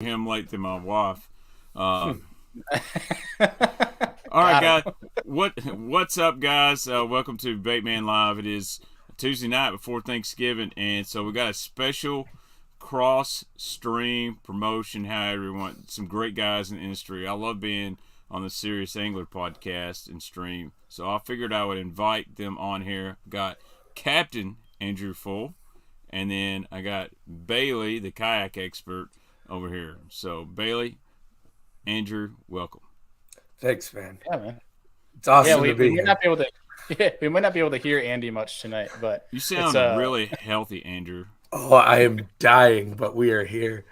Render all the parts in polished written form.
him late than my wife. Uh, Hmm. all right, Got guys. it. What's up, guys? Welcome to Baitman Live. It is Tuesday night before Thanksgiving, and so we got a special cross stream promotion. However, we want some great guys in the industry. I love being on the Serious Angler podcast and stream, so I figured I would invite them on here. Got Captain Andrew Full, and then I got Bailey, the kayak expert, over here. So Bailey, Andrew, welcome. Thanks, man. Yeah, man. It's Yeah, awesome we, to we be might here. not be able to. Yeah, we might not be able to hear Andy much tonight, but You it's sound really healthy, Andrew. Oh, I am dying, but we are here.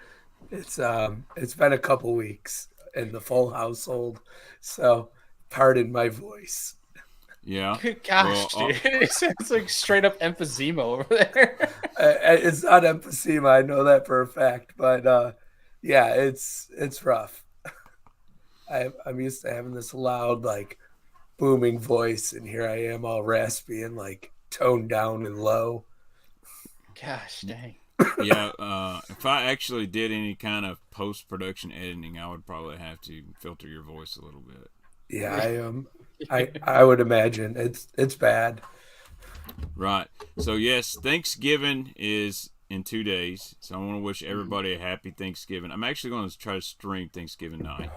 It's been a couple weeks in the full household, so pardon my voice. Yeah. gosh, Well, dude, it sounds like straight up emphysema over there. It's not emphysema, I know that for a fact, but yeah, it's rough. I'm used to having this loud, like booming voice, and here I am, all raspy and like toned down and low. Gosh, dang. yeah. If I actually did any kind of post production editing, I would probably have to filter your voice a little bit. Yeah, I would imagine it's bad. Right. So yes, Thanksgiving is in 2 days. So I want to wish everybody a happy Thanksgiving. I'm actually going to try to stream Thanksgiving night.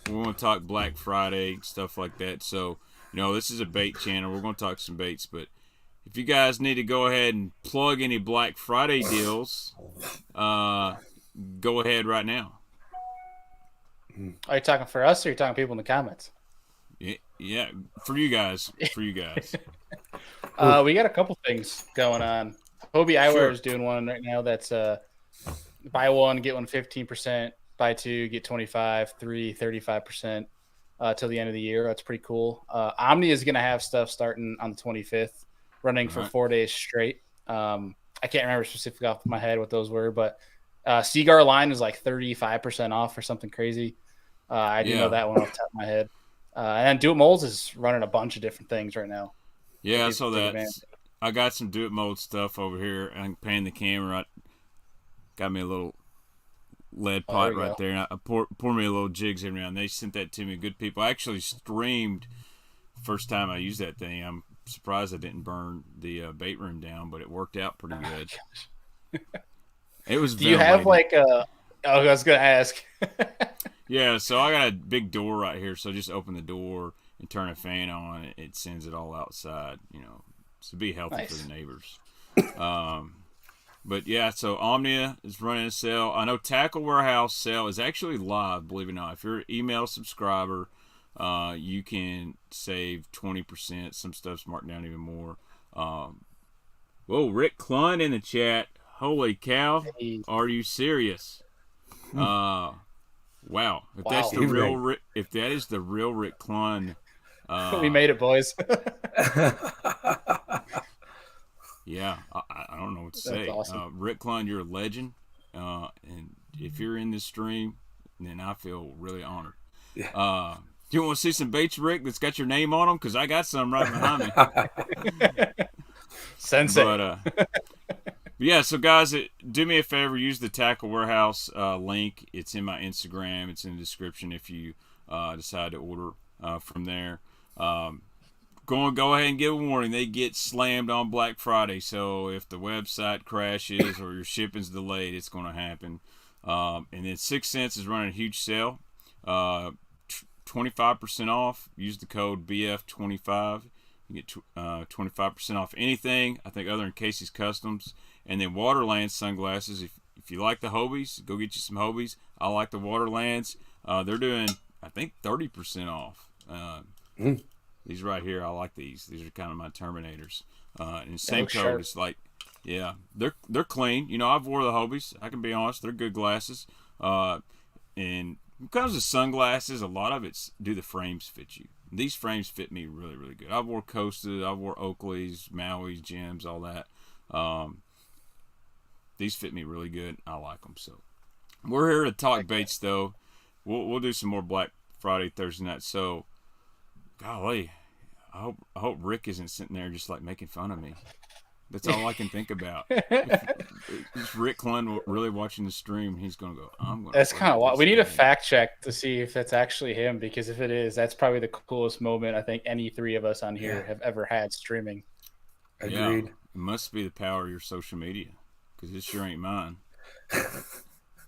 We want to talk Black Friday stuff like that. So this is a bait channel. We're going to talk some baits, but if you guys need to go ahead and plug any Black Friday deals, go ahead right now. Are you talking for us or are you talking people in the comments? Yeah, for you guys. For you guys. We got a couple things going on. Hobie Eyewear Sure. is doing one right now that's buy one, get one 15%, buy two, get 25, three, 35% till the end of the year. That's pretty cool. Omni is going to have stuff starting on the 25th, running for Right. 4 days straight. I can't remember specifically off my head what those were, but Seagar line is like 35% off or something crazy. I do Yeah. know that one off the top of my head. And then Do It Molds is running a bunch of different things right now. Yeah, I People saw take that. advantage. I got some do it mode stuff over here. I can pan the camera. Got me a little lead Oh, pot there we right go. there. And I pour me a little jigs every now and then. They sent that to me. Good people. I actually streamed first time I used that thing. I'm surprised I didn't burn the bait room down, but it worked out pretty good. It was Do you have ventilated. like a? Oh, I was gonna ask. Yeah, so I got a big door right here. So just open the door and turn a fan on. It sends it all outside. To be healthy for Nice. the neighbors. But yeah, so Omnia is running a sale. I know Tackle Warehouse sale is actually live, believe it or not. If you're an email subscriber, you can save 20%. Some stuff's marked down even more. Whoa, Rick Klun in the chat. Holy cow. Hey, Are you serious? Wow. If that's wow, the real Evening. Rick, if that is the real Rick Klun, we uh, made it, boys. yeah, I don't know what to That's say. awesome. Rick Klun, you're a legend. And if you're in this stream, then I feel really honored. Yeah. Do you want to see some baits, Rick, that's got your name on them? Because I got some right behind me. Sensei. But yeah, so guys, do me a favor. Use the Tackle Warehouse link. It's in my Instagram. It's in the description if you decide to order from there. Go ahead and give a warning. They get slammed on Black Friday. So if the website crashes or your shipping's delayed, it's going to happen. And then 6 Cents is running a huge sale. 25% off. Use the code BF25. You get 25% off anything, I think, other than Casey's Customs. And then Waterlands sunglasses. If you like the Hobies, go get you some Hobies. I like the Waterlands. They're doing, I think, 30% off. These right here, I like these. These are kind of my Terminators. And the same look code, sharp. it's like, yeah, they're clean. I've wore the Hobies. I can be honest, they're good glasses. And when it comes to sunglasses, a lot of it's do the frames fit you. These frames fit me really, really good. I've wore Costas, I've wore Oakley's, Maui's, Gems, all that. These fit me really good. I like them. So we're here to talk baits, though. We'll do some more Black Friday, Thursday night. So, golly, I hope Rick isn't sitting there just like making fun of me. That's all I can think about. Is Rick Clun really watching the stream? He's gonna go. I'm gonna. That's kind of wild. We need a thing. fact check to see if that's actually him, because if it is, that's probably the coolest moment I think any three of us on here have ever had streaming. Agreed. Yeah, it must be the power of your social media, because this sure ain't mine.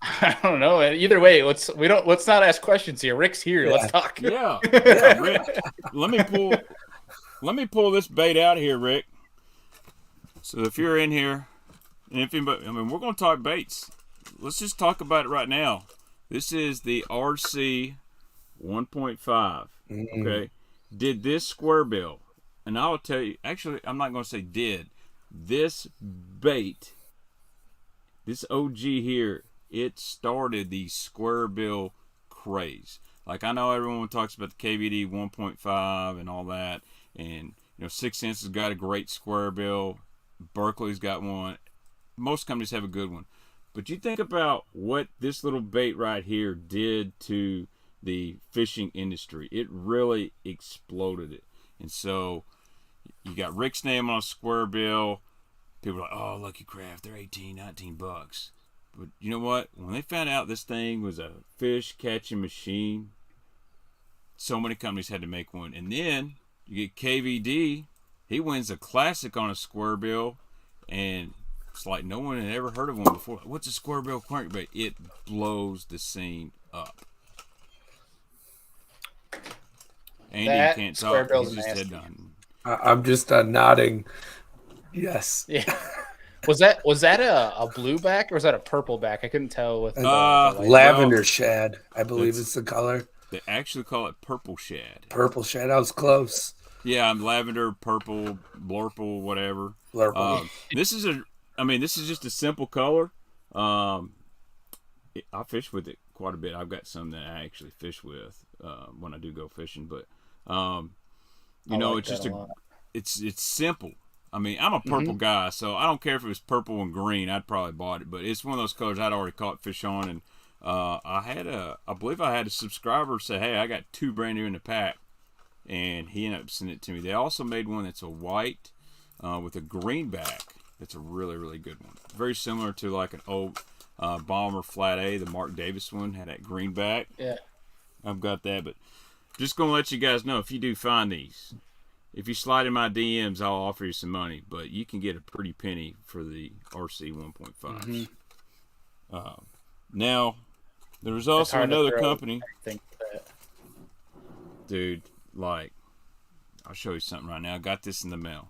I don't know. Either way, let's not ask questions here. Rick's here. Yeah. Let's talk. Yeah, Rick. Let me pull this bait out here, Rick. So if you're in here, and if anybody, I mean, we're going to talk baits. Let's just talk about it right now. This is the RC 1.5. Okay, did this square bill, and I'll tell you. Actually, I'm not going to say did. This bait, this OG here, it started the square bill craze. Like, I know everyone talks about the KVD 1.5 and all that, and 6 Sense has got a great square bill. Berkeley's got one. Most companies have a good one. But you think about what this little bait right here did to the fishing industry. It really exploded it. And so you got Rick's name on a square bill. People are like, oh, Lucky Craft, they're $18, $19. But you know what? When they found out this thing was a fish catching machine, so many companies had to make one. And then you get KVD. He wins a classic on a square bill, and it's like no one had ever heard of one before. What's a square bill crankbait? It blows the scene up. Andy That can't square talk. bill's He's just nasty. head down. I'm just nodding. Yes. Yeah. Was that a blue back or was that a purple back? I couldn't tell with the light. Lavender shad, I believe it's the color. They actually call it purple shad. Purple shad. I was close. Yeah, I'm lavender, purple, blurple, whatever. Blurple. This is just a simple color. I fish with it quite a bit. I've got some that I actually fish with when I do go fishing. But it's just it's simple. I mean, I'm a purple guy, so I don't care if it was purple and green. I'd probably bought it, but it's one of those colors I'd already caught fish on. And I believe I had a subscriber say, "Hey, I got 2 brand new in the pack," and he ended up sending it to me. They also made one that's a white with a green back. That's a really, really good one. Very similar to like an old Bomber Flat A. The Mark Davis one had that green back. Yeah, I've got that, but just gonna let you guys know, if you do find these, if you slide in my DMs, I'll offer you some money, but you can get a pretty penny for the RC 1.5. Now, there was also another company. Dude, like, I'll show you something right now. I got this in the mail.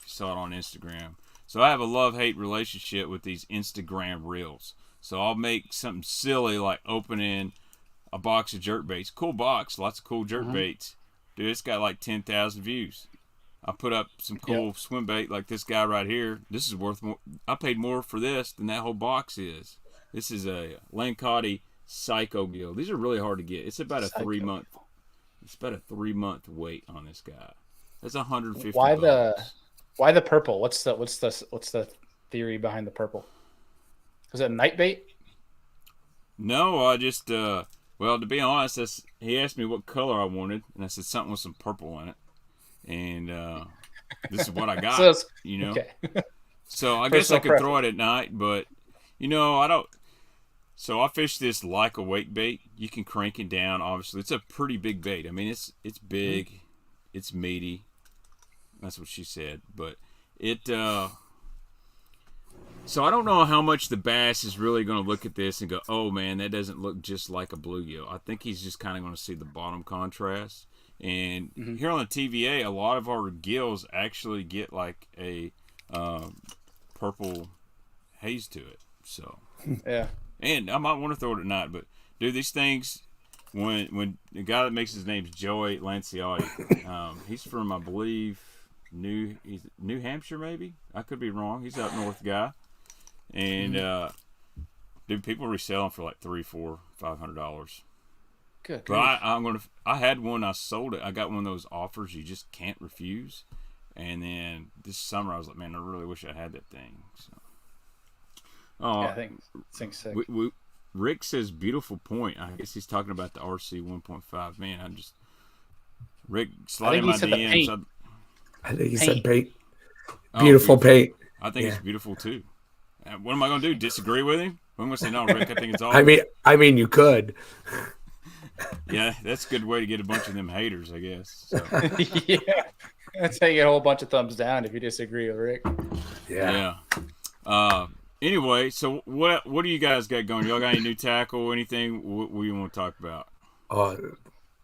You saw it on Instagram. So I have a love-hate relationship with these Instagram reels. So I'll make something silly like opening a box of jerk baits. Cool box, lots of cool jerk baits. Dude, it's got like 10,000 views. I put up some cool swim bait like this guy right here. This is worth more. I paid more for this than that whole box is. This is a Lancotti Psycho Gill. These are really hard to get. It's about a 3-month. It's about a 3-month wait on this guy. That's $150. Why the purple? What's the theory behind the purple? Was it a night bait? No, I just well, to be honest, he asked me what color I wanted, and I said something with some purple in it, and this is what I got. Okay. So I guess I could throw it at night, but I don't. So I fish this like a wake bait. You can crank it down. Obviously, it's a pretty big bait. I mean, it's big, it's meaty. That's what she said, but it. So I don't know how much the bass is really going to look at this and go, "Oh man, that doesn't look just like a bluegill." I think he's just kind of going to see the bottom contrast. And here on the TVA, a lot of our gills actually get like a purple haze to it. So yeah. And I might want to throw it at night, but dude, these things. When the guy that makes his name's Joey Lanciotti, he's from, I believe, New Hampshire, maybe. I could be wrong. He's up north guy, and dude, people resell them for like $300, $400, $500. Good. But I had one. I sold it. I got one of those offers you just can't refuse. And then this summer, I was like, man, I really wish I had that thing. So, I think it's sick. Rick says, beautiful point. I guess he's talking about the RC 1.5. Man, Rick, slide in my DMs. I think he said paint. Beautiful paint. I think Yeah. it's beautiful too. What am I going to do? Disagree with him? I'm going to say, no, Rick, I think it's awesome. I mean, you could. Yeah, that's a good way to get a bunch of them haters, I guess. So. Yeah. That's how you get a whole bunch of thumbs down if you disagree with Rick. Yeah. Anyway, so what do you guys got going? Y'all got any new tackle, anything? What do you want to talk about? Oh,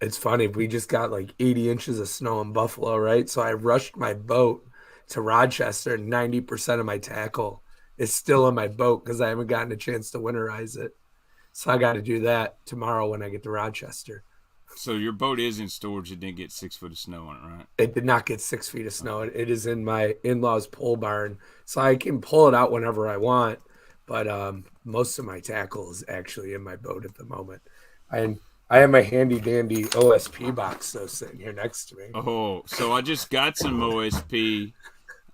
it's funny. We just got like 80 inches of snow in Buffalo, right? So I rushed my boat to Rochester, and 90% of my tackle is still in my boat because I haven't gotten a chance to winterize it. So I got to do that tomorrow when I get to Rochester. So your boat is in storage. It didn't get 6 foot of snow on it, right? It did not get 6 feet of snow. It is in my in-laws' pole barn, so I can pull it out whenever I want. But most of my tackle is actually in my boat at the moment. I have my handy dandy OSP box though sitting here next to me. Oh, so I just got some OSP.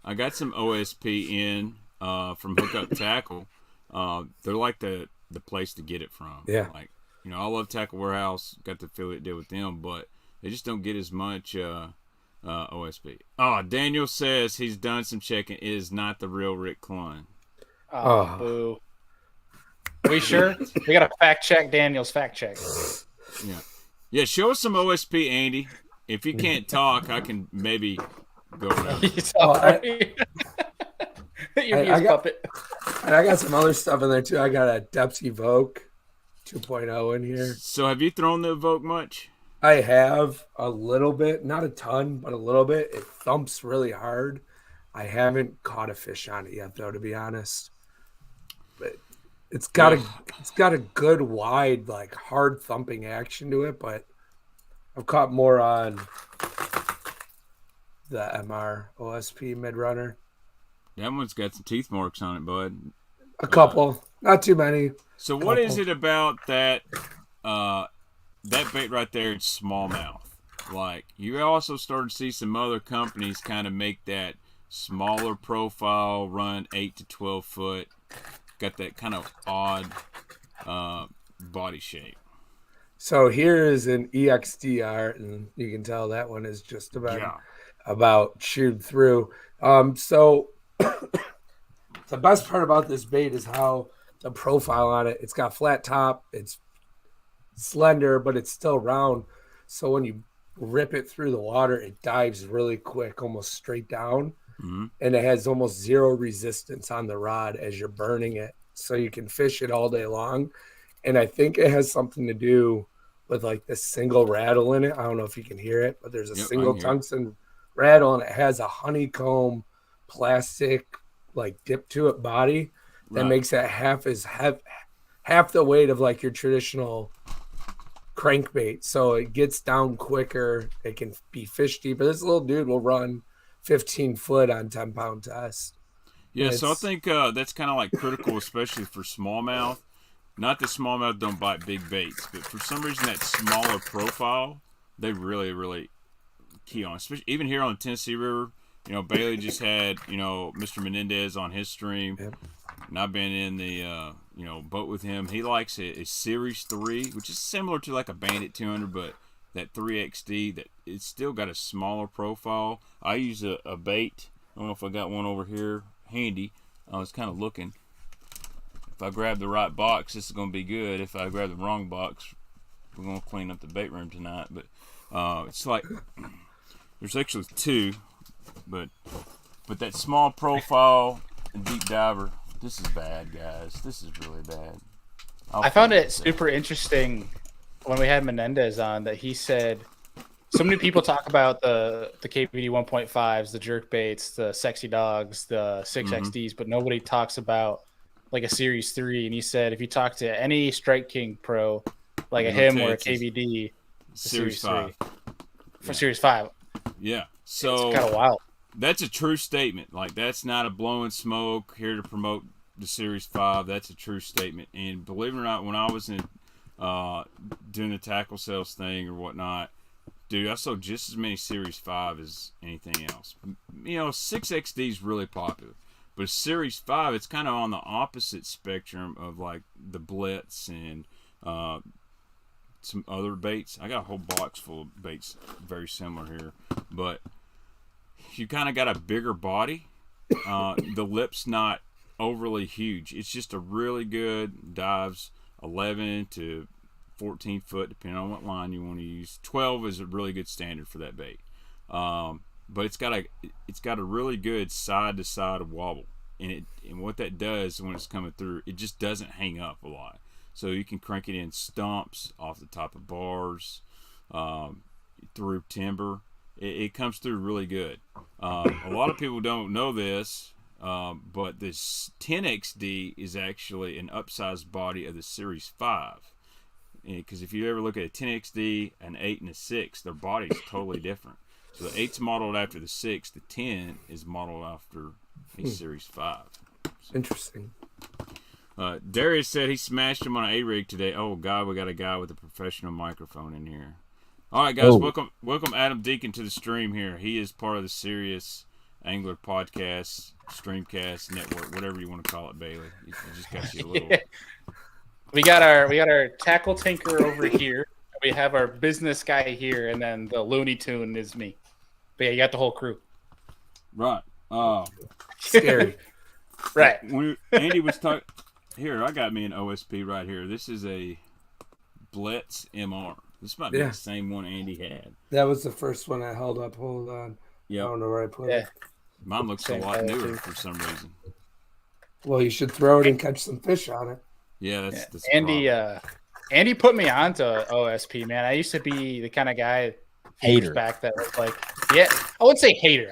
I got some OSP in from Hookup Tackle. They're like the place to get it from. Yeah. Like, you know, I love Tackle Warehouse. Got the affiliate deal with them, but they just don't get as much OSP. Oh, Daniel says he's done some checking. It is not the real Rick Clun. Oh, boo. We sure? We got to fact check Daniel's fact check. Yeah. Show us some OSP, Andy. If you can't talk, I can maybe go around. Your puppet. And I got some other stuff in there too. I got a Depth Evoke 2.0 in here. So have you thrown the Evoke much? I have a little bit, not a ton, but a little bit. It thumps really hard. I haven't caught a fish on it yet, though, to be honest. But it's got a good wide, like hard thumping action to it. But I've caught more on the MR OSP mid runner. That one's got some teeth marks on it, bud. A couple, not too many. So what is it about that that bait right there? It's smallmouth. Like, you also started to see some other companies kind of make that smaller profile, run 8 to 12 foot. Got that kind of odd body shape. So here is an EXDR, and you can tell that one is just about chewed through. So the best part about this bait is how the profile on it. It's got flat top. It's slender, but it's still round. So when you rip it through the water, it dives really quick, almost straight down. Mm-hmm. And it has almost zero resistance on the rod as you're burning it. So you can fish it all day long. And I think it has something to do with like this single rattle in it. I don't know if you can hear it, but there's a single tungsten rattle, and it has a honeycomb plastic like dip to it body that makes it half the weight of like your traditional crankbait. So it gets down quicker. It can be fish deep. But this little dude will run 15 foot on 10-pound test. Yeah, so I think that's kind of like critical, especially for smallmouth. Not that smallmouth don't bite big baits, but for some reason that smaller profile, they really, really key on. Especially even here on the Tennessee River, you know, Bailey just had, you know, Mr. Menendez on his stream. Yep. And I've been in the, boat with him. He likes a Series 3, which is similar to like a Bandit 200, but that 3XD, that it's still got a smaller profile. I use a bait. I don't know if I got one over here handy. I was kind of looking. If I grab the right box, this is going to be good. If I grab the wrong box, we're going to clean up the bait room tonight. But it's like there's actually two, but that small profile and deep diver, this is bad, guys. This is really bad. I found it super interesting when we had Menendez on that he said so many people talk about the KVD 1.5s, the jerk baits, the sexy dogs, the 6XDs, but nobody talks about like a Series 3. And he said if you talk to any Strike King pro, like a him or a KVD, Series 5. For Series 5. Yeah. So it's kind of wild. That's a true statement. Like, that's not a blowing smoke here to promote the Series 5. That's a true statement. And believe it or not, when I was in doing the tackle sales thing or whatnot, dude, I sold just as many Series 5 as anything else. You know, 6XD is really popular. But Series 5, it's kind of on the opposite spectrum of, like, the Blitz and some other baits. I got a whole box full of baits very similar here. But you kind of got a bigger body, The lip's not overly huge. It's just a really good dives, 11 to 14 foot, depending on what line you want to use. 12 is a really good standard for that bait. But it's got a really good side to side wobble, and what that does when it's coming through, it just doesn't hang up a lot. So you can crank it in stumps, off the top of bars, through timber. It comes through really good. A lot of people don't know this, but this 10XD is actually an upsized body of the Series 5. Because if you ever look at a 10XD, an 8, and a 6, their body's totally different. So the 8's modeled after the 6, the 10 is modeled after a Series 5. So, interesting. Darius said he smashed him on an A-rig today. Oh, God, we got a guy with a professional microphone in here. All right, guys, welcome Adam Deacon to the stream here. He is part of the Serious Angler Podcast, Streamcast Network, whatever you want to call it, Bailey. It just got you a little... We got our tackle tinker over here. We have our business guy here, and then the Looney Tune is me. But yeah, you got the whole crew. Right. Scary. Right. When Andy was talking... Here, I got me an OSP right here. This is a Blitz MR. This might be the same one Andy had. That was the first one I held up. Hold on. Yeah. I don't know where I put it. Mine looks a lot newer for some reason. Well, you should throw it and catch some fish on it. Yeah, that's Andy put me onto OSP, man. I used to be the kind of guy hater back that was like, I wouldn't say hater.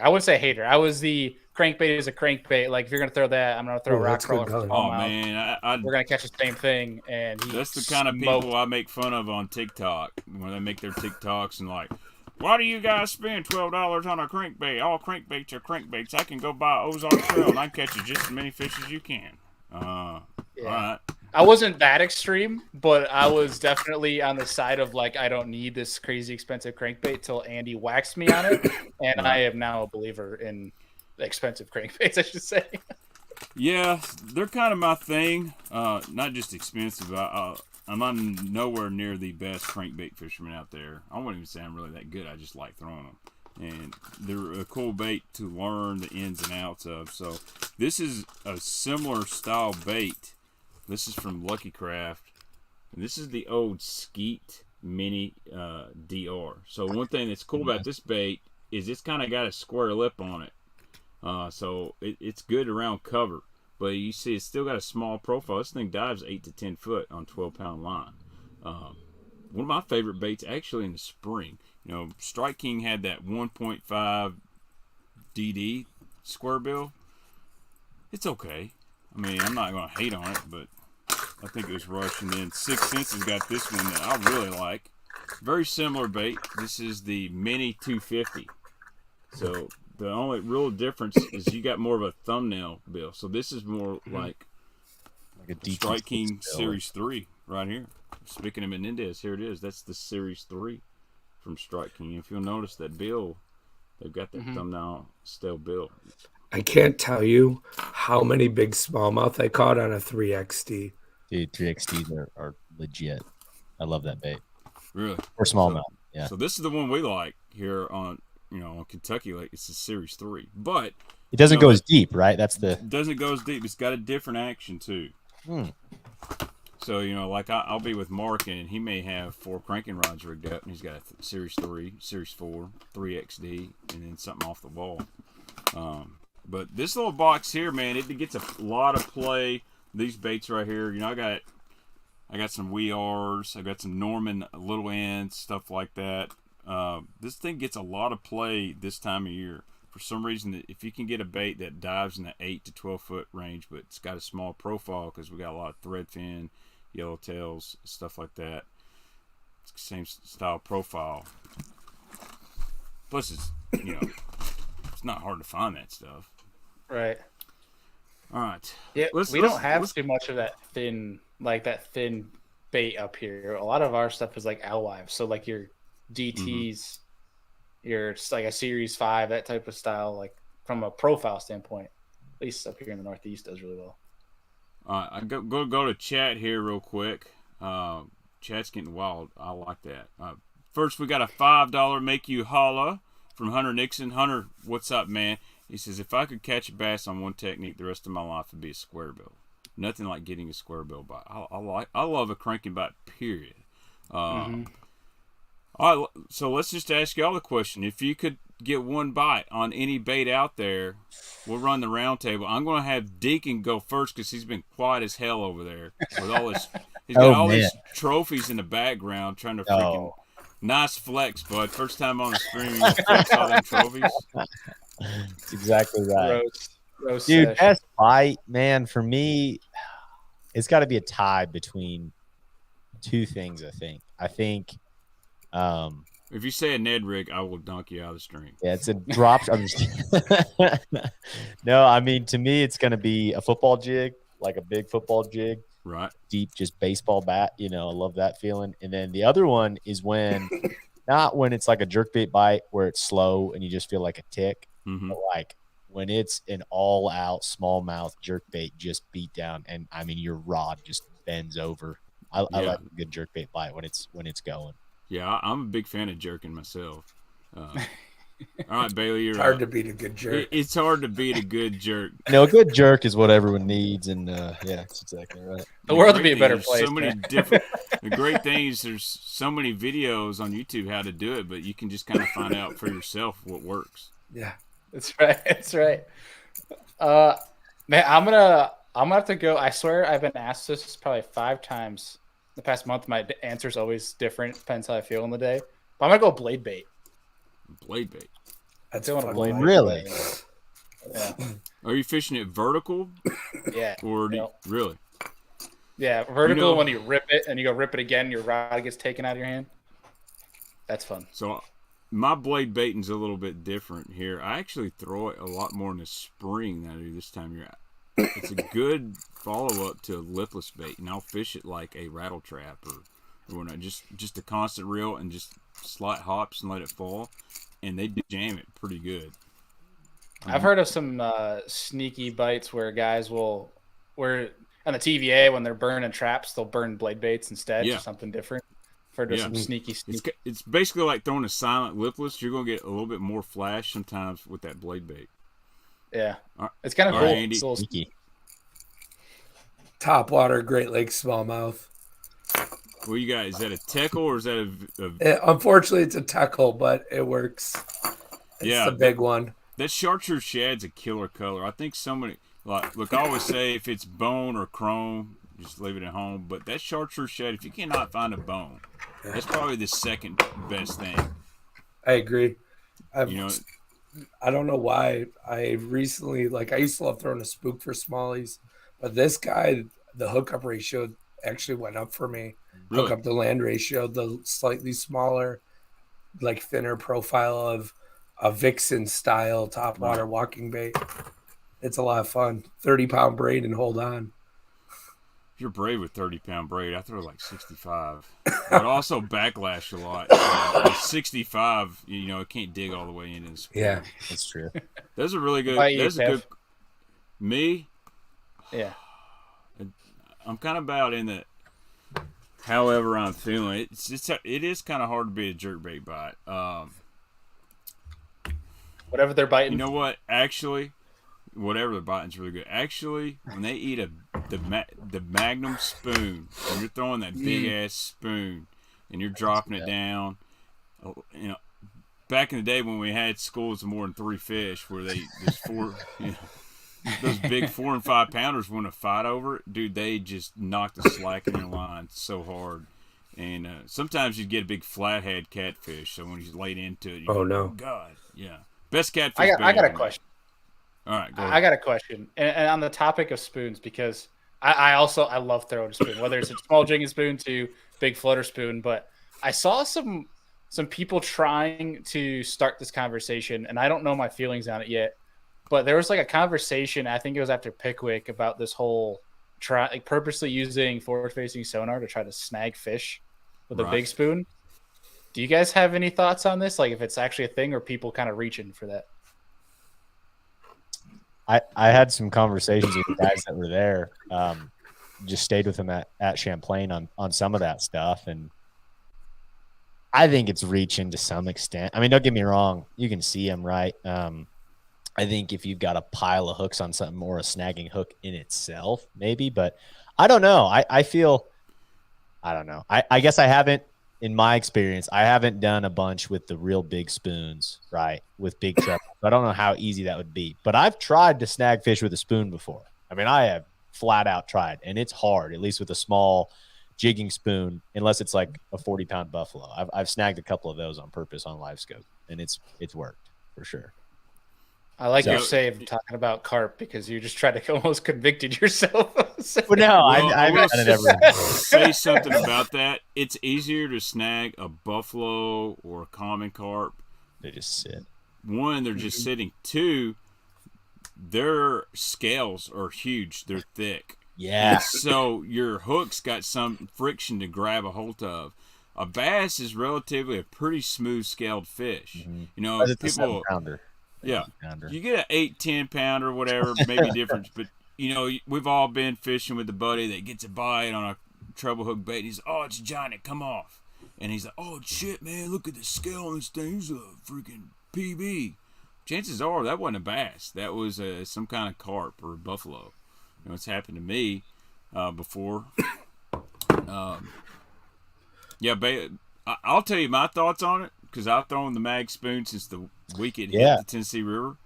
I was the crankbait is a crankbait. Like if you're gonna throw that, I'm gonna throw a rock crawler. Oh man, we're gonna catch the same thing. And that's the kind of people I make fun of on TikTok when they make their TikToks and like, why do you guys spend $12 on a crankbait? All crankbaits are crankbaits. I can go buy Ozark Trail and I can catch just as many fish as you can. All right. I wasn't that extreme, but I was definitely on the side of like, I don't need this crazy expensive crankbait till Andy waxed me on it. And I am now a believer in expensive crankbaits, I should say. Yeah, they're kind of my thing. Not just expensive. I'm nowhere near the best crankbait fisherman out there. I wouldn't even say I'm really that good. I just like throwing them. And they're a cool bait to learn the ins and outs of. So this is a similar style bait. This is from Lucky Craft. And this is the old Skeet Mini DR. So one thing that's cool about this bait is it's kind of got a square lip on it. So it's good around cover. But you see it's still got a small profile. This thing dives 8 to 10 foot on 12-pound line. One of my favorite baits actually in the spring. You know, Strike King had that 1.5 DD square bill. It's okay. I mean, I'm not going to hate on it, but I think it was rushed. And then 6 Sense has got this one that I really like. Very similar bait. This is the Mini 250. So the only real difference is you got more of a thumbnail bill. So this is more like a Strike King Series 3 right here. Speaking of Menendez, here it is. That's the Series 3 from Strike King. If you'll notice that bill, they've got that thumbnail stale bill. I can't tell you how many big smallmouth I caught on a 3XD. Dude, 3XDs are legit. I love that bait. Really? Or smallmouth. Yeah. So this is the one we like here on Kentucky Lake. It's a Series 3, but it doesn't go as deep, right? It doesn't go as deep. It's got a different action too. So like I'll be with Mark and he may have 4 cranking rods rigged up, and he's got a Series 3, Series 4, 3XD, and then something off the wall. But this little box here, man, it gets a lot of play. These baits right here, I got some WeRs, I got some Norman little ends, stuff like that. This thing gets a lot of play this time of year. For some reason, if you can get a bait that dives in the 8 to 12 foot range, but it's got a small profile because we got a lot of threadfin, yellowtails, stuff like that. It's the same style profile. Plus, it's it's not hard to find that stuff. Right. All right. Yeah, we don't have too much of that thin bait up here. A lot of our stuff is like alewives. So like your DTs, your like a Series 5, that type of style, like from a profile standpoint, at least up here in the Northeast, does really well. I go to chat here real quick. Chat's getting wild. I like that. First, we got a $5 make you holla from Hunter Nixon. Hunter, what's up, man? He says, if I could catch a bass on one technique, the rest of my life would be a square bill. Nothing like getting a square bill bite. I love a cranking bite, period. All right, so let's just ask y'all the question. If you could get one bite on any bait out there, we'll run the round table. I'm going to have Deacon go first because he's been quiet as hell over there with all his. He's got all these trophies in the background trying to freaking. Nice flex, bud. First time on the stream, you flex all them trophies. That's exactly right. Roast Dude, session. best bite, man, for me, it's got to be a tie between two things, I think. If you say a Ned rig, I will dunk you out of the stream. Yeah, it's a drop. No, I mean, to me, it's going to be a football jig, like a big football jig. Right. Deep, just baseball bat. I love that feeling. And then the other one is not when it's like a jerkbait bite where it's slow and you just feel like a tick, but like when it's an all-out smallmouth jerkbait just beat down, and I mean your rod just bends over. I like a good jerkbait bite when it's going. Yeah, I'm a big fan of jerking myself. All right, Bailey, you're hard to beat a good jerk. It's hard to beat a good jerk. A good jerk is what everyone needs, and that's exactly right. The world would be a better place. So many different. The great thing is there's so many videos on YouTube how to do it, but you can just kind of find out for yourself what works. Yeah, that's right. That's right. Man, I'm gonna have to go. I swear I've been asked this probably 5 times the past month. My answer is always different. Depends how I feel in the day. But I'm gonna go blade bait. Blade bait. That's Doing a fun. blade bait. Really? Yeah. Are you fishing it vertical? Yeah. Or really? Yeah, vertical when you rip it and you go rip it again, your rod gets taken out of your hand. That's fun. So my blade baiting's a little bit different here. I actually throw it a lot more in the spring than I do this time of year. It's a good follow-up to a lipless bait, and I'll fish it like a rattle trap or whatnot. Just a constant reel and just slight hops and let it fall, and they jam it pretty good. I've heard of some sneaky bites where guys on the TVA when they're burning traps, they'll burn blade baits instead or something different. For some sneaky. It's basically like throwing a silent lipless. You're gonna get a little bit more flash sometimes with that blade bait. Yeah, it's kind of cool. Andy. It's a little sneaky. Top water, Great Lakes smallmouth. Well, you got, is that a teckle or is that Unfortunately, it's a teckle, but it works. It's the big one. That chartreuse shad's a killer color. I think so many, look, I always say if it's bone or chrome, just leave it at home. But that chartreuse shad, if you cannot find a bone, that's probably the second best thing. I agree. I don't know why. I recently, I used to love throwing a spook for smallies, but this guy, the hookup ratio actually went up for me. Really? Hookup to land ratio, the slightly smaller, thinner profile of a Vixen style top water walking bait. It's a lot of fun. 30-pound braid and hold on. If you're brave with 30-pound braid, I throw 65. But also backlash a lot. 65, it can't dig all the way into the spoon. Yeah, that's true. Those are really good. That's a good. Me? Yeah. I'm kind of about in the. However I'm feeling, it is kind of hard to be a jerkbait bite. Whatever they're biting. You know what? Actually, whatever they're biting is really good. Actually, when they eat the Magnum spoon, and you're throwing that big ass spoon, and you're dropping it down, back in the day when we had schools of more than 3 fish, where there's 4, those big 4 and 5 pounders want to fight over it, dude. They just knock the slack in your line so hard, and sometimes you get a big flathead catfish. So when you laid into it, oh god, yeah, best catfish. I got a question. All right, go ahead. I got a question, and on the topic of spoons, because I love throwing a spoon, whether it's a small jigging spoon to big floater spoon. But I saw some people trying to start this conversation, and I don't know my feelings on it yet. But there was a conversation, I think it was after Pickwick, about this whole purposely using forward-facing sonar to try to snag fish with a big spoon. Do you guys have any thoughts on this? If it's actually a thing or people kind of reaching for that? I had some conversations with the guys that were there. Just stayed with them at Champlain on some of that stuff. And I think it's reaching to some extent. I mean, don't get me wrong. You can see them, right? I think if you've got a pile of hooks on something or a snagging hook in itself, maybe, but I don't know. I feel, I don't know. I guess I haven't, in my experience, I haven't done a bunch with the real big spoons, right? With big treble. I don't know how easy that would be, but I've tried to snag fish with a spoon before. I mean, I have flat out tried, and it's hard, at least with a small jigging spoon, unless it's like a 40-pound buffalo. I've snagged a couple of those on purpose on live scope, and it's worked for sure. I like your So- save talking about carp because you just tried to almost convicted yourself. But no, Well, I've will done it every. say something about that. It's easier to snag a buffalo or a common carp. They just sit. One, they're just sitting. Two, their scales are huge. They're thick. Yeah. So your hook's got some friction to grab a hold of. A bass is relatively a pretty smooth scaled fish. Mhm. You know, But it's a people. 7-pounder. Yeah. 8-pounder. You get an 8-10 pounder, whatever, maybe difference. But you know, we've all been fishing with a buddy that gets a bite on a treble hook bait. He's, oh, it's a giant, come off. And he's like, oh shit, man, look at the scale on this thing. He's a freaking PB. Chances are that wasn't a bass. That was some kind of carp or a buffalo. You know, it's happened to me before. Yeah, I'll tell you my thoughts on it because I've thrown the mag spoon since the week it hit the Tennessee River.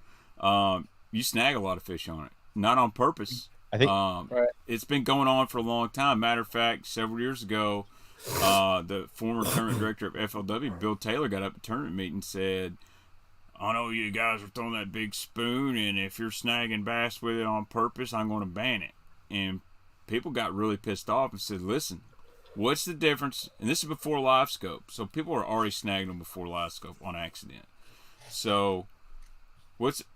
You snag a lot of fish on it, not on purpose. I think Right. It's been going on for a long time. Matter of fact, several years ago, the former tournament director of FLW, Bill Taylor, got up at a tournament meeting and said, I know you guys are throwing that big spoon, and if you're snagging bass with it on purpose, I'm going to ban it. And people got really pissed off and said, listen, what's the difference? And this is before live scope, so people are already snagging them before live scope on accident. So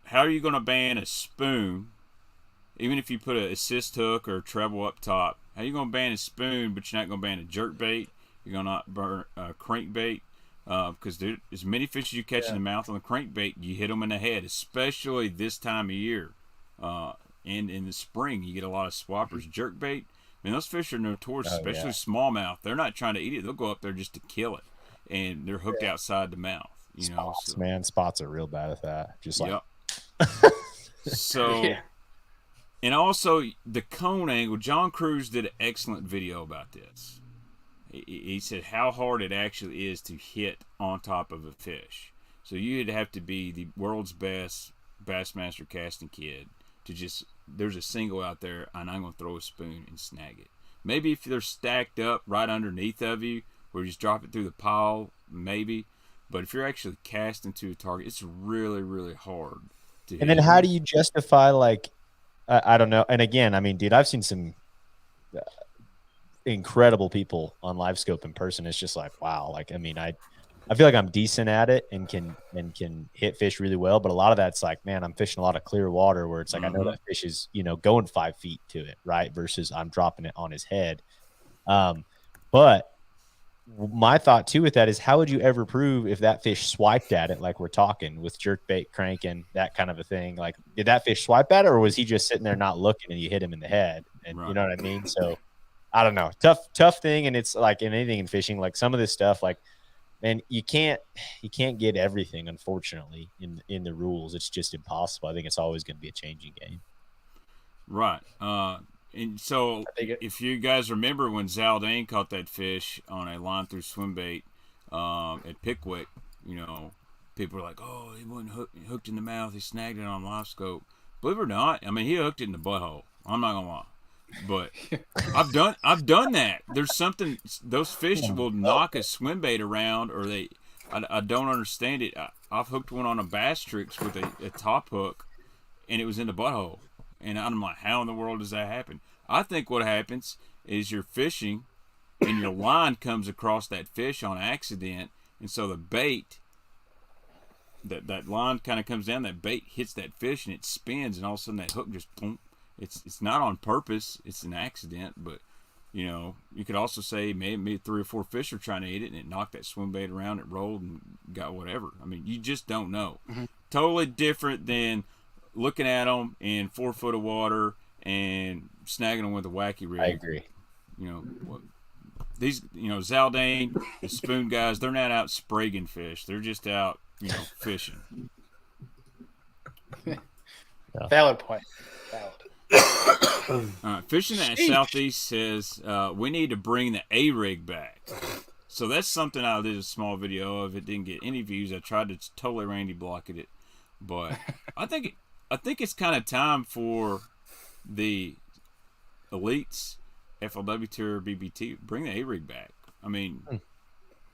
how are you going to ban a spoon, even if you put an assist hook or a treble up top? How are you going to ban a spoon, but you're not going to ban a jerk bait? You're going to not burn a crankbait? Because as many fish as you catch in the mouth on the crankbait, you hit them in the head, especially this time of year. And in the spring, you get a lot of swappers. Jerkbait, I mean, those fish are notorious, especially smallmouth. They're not trying to eat it. They'll go up there just to kill it. And they're hooked outside the mouth. You know, spots, man. Spots are real bad at that. Just like, So, and also the cone angle. John Cruz did an excellent video about this. He said how hard it actually is to hit on top of a fish. So you'd have to be the world's best Bassmaster casting kid to just, there's a single out there and I'm going to throw a spoon and snag it. Maybe if they're stacked up right underneath of you where you just drop it through the pile, maybe. But if you're actually casting to a target, it's really, really hard to hit. and then how do you justify, like, I don't know. And again, I mean, dude, I've seen some incredible people on live scope in person. It's just like, wow. Like, I mean, I feel like I'm decent at it and can hit fish really well, but a lot of that's like, man, I'm fishing a lot of clear water where it's like, I know that fish is, you know, going 5 feet to it, right? Versus I'm dropping it on his head. But my thought too with that is, how would you ever prove if that fish swiped at it, like we're talking with jerkbait cranking, that kind of a thing? Like, did that fish swipe at it, or was he just sitting there not looking and you hit him in the head? And you know what I mean? So I don't know. Tough thing. And it's like in anything in fishing, like some of this stuff, like, man, you can't get everything, unfortunately, in the rules. It's just impossible. I think it's always going to be a changing game. Right. And so if you guys remember when Zaldane caught that fish on a line through swimbait at Pickwick, you know, people were like, oh, he wasn't hooked in the mouth. He snagged it on live scope. Believe it or not, I mean, he hooked it in the butthole. I'm not going to lie. But I've done that. There's something, those fish will knock a swimbait around, or I don't understand it. I've hooked one on a bass tricks with a top hook, and it was in the butthole. And I'm like, how in the world does that happen? I think what happens is you're fishing, and your line comes across that fish on accident, and so the bait, that line kind of comes down, that bait hits that fish, and it spins, and all of a sudden that hook just boom. It's not on purpose. It's an accident, but you know, you could also say maybe 3 or 4 fish are trying to eat it and it knocked that swim bait around, it rolled and got whatever. I mean, you just don't know. Totally different than looking at them in 4 foot of water and snagging them with a wacky rig. I agree. You know, these, you know, Zaldane, the spoon guys, they're not out spraguing fish. They're just out, you know, fishing. Valid point. Valid. Fishing at Southeast says we need to bring the A-rig back. So that's something I did a small video of. It didn't get any views. I tried to totally Randy block it, but I think it's kind of time for the elites, FLW Tour, BBT, bring the A-rig back. I mean,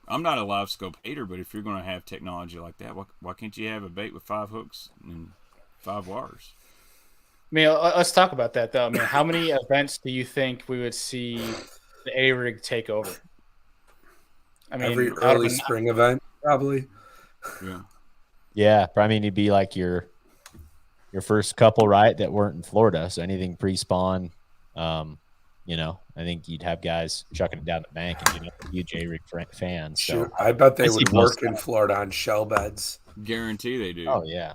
I'm not a live scope hater, but if you're going to have technology like that, why can't you have a bait with 5 hooks and 5 wires? I mean, let's talk about that, though. I mean, how many events do you think we would see the A-rig take over? I mean, every early spring event, probably. Yeah. Yeah, I mean, it'd be like your first couple, right, that weren't in Florida. So anything pre-spawn, you know, I think you'd have guys chucking it down the bank and huge A-rig fans. So sure. I bet they would work in Florida on shell beds. Guarantee they do. Oh, yeah.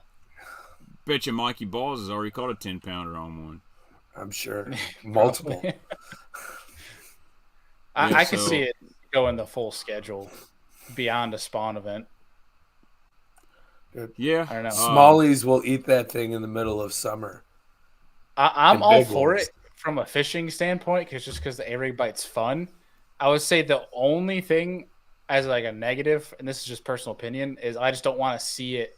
Bet you Mikey Balls has already caught a 10-pounder on one. I'm sure. Multiple. I could see it going the full schedule beyond a spawn event. Yeah. I don't know. Smallies will eat that thing in the middle of summer. I'm all for it from a fishing standpoint, because the A-rig bite's fun. I would say the only thing as like a negative, and this is just personal opinion, is I just don't want to see it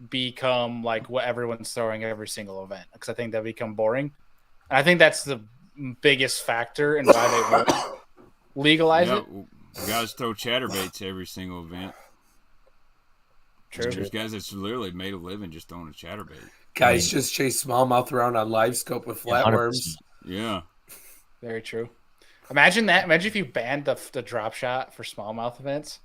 become like what everyone's throwing every single event, because I think that become boring. And I think that's the biggest factor in why they won't legalize it. Guys throw chatterbaits every single event. True. There's guys that's literally made a living just throwing a chatterbait. Guys just chase smallmouth around on live scope with flatworms. Yeah. Very true. Imagine that. Imagine if you banned the drop shot for smallmouth events.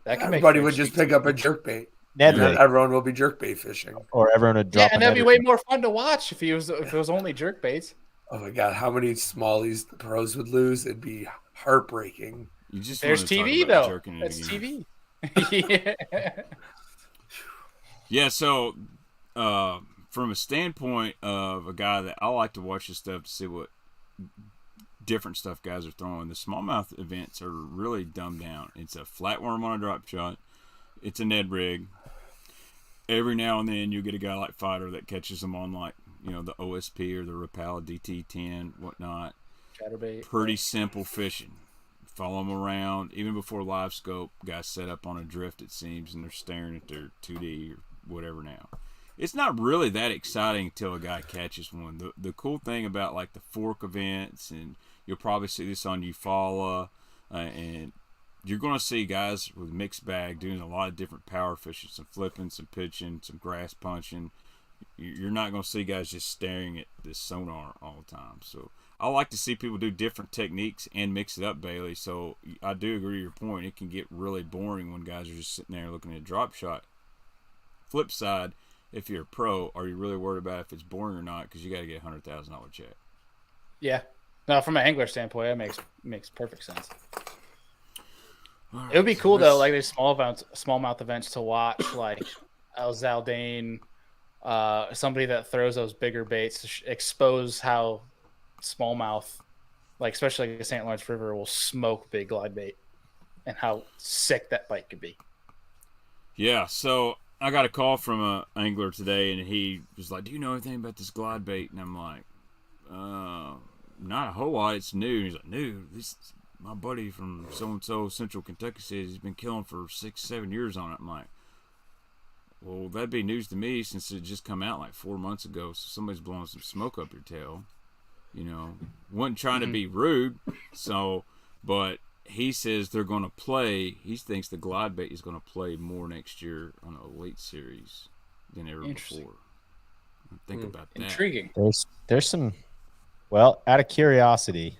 That could Everybody would just pick up a jerkbait. Everyone will be jerkbait fishing. Or everyone would drop. Yeah, and that'd be way more fun to watch if it was only jerkbaits. Oh my god, how many smallies the pros would lose? It'd be heartbreaking. There's TV though. That's TV. Yeah. Yeah, so from a standpoint of a guy that I like to watch this stuff to see what different stuff guys are throwing, the smallmouth events are really dumbed down. It's a flatworm on a drop shot. It's a Ned rig. Every now and then you get a guy like Fighter that catches them on like, you know, the OSP or the Rapala DT10, whatnot. Chatterbait. Pretty simple fishing. Follow them around. Even before live scope, guys set up on a drift, it seems, and they're staring at their 2D or whatever now. It's not really that exciting until a guy catches one. The cool thing about like the fork events, and you'll probably see this on Eufaula, and you're going to see guys with mixed bag doing a lot of different power fishing, some flipping, some pitching, some grass punching. You're not going to see guys just staring at this sonar all the time. So I like to see people do different techniques and mix it up, Bailey. So I do agree with your point. It can get really boring when guys are just sitting there looking at a drop shot. Flip side, if you're a pro, are you really worried about if it's boring or not? Because you got to get a $100,000 check. Yeah. No, from an angler standpoint, that makes perfect sense. Right, it would be cool though, like there's smallmouth events to watch, like El Zaldane, somebody that throws those bigger baits to expose how smallmouth, like especially like the St. Lawrence River, will smoke big glide bait, and how sick that bite could be. Yeah. So I got a call from an angler today, and he was like, "Do you know anything about this glide bait?" And I'm like, "Not a whole lot. It's new." And he's like, "New? This." My buddy from so-and-so Central Kentucky says he's been killing for 6-7 years on it. I'm like, well, that'd be news to me since it just come out like 4 months ago. So somebody's blowing some smoke up your tail. You know, wasn't trying to be rude. So, but he says they're going to play. He thinks the glide bait is going to play more next year on the Elite Series than ever before. Think about that. Intriguing. There's some, well, out of curiosity.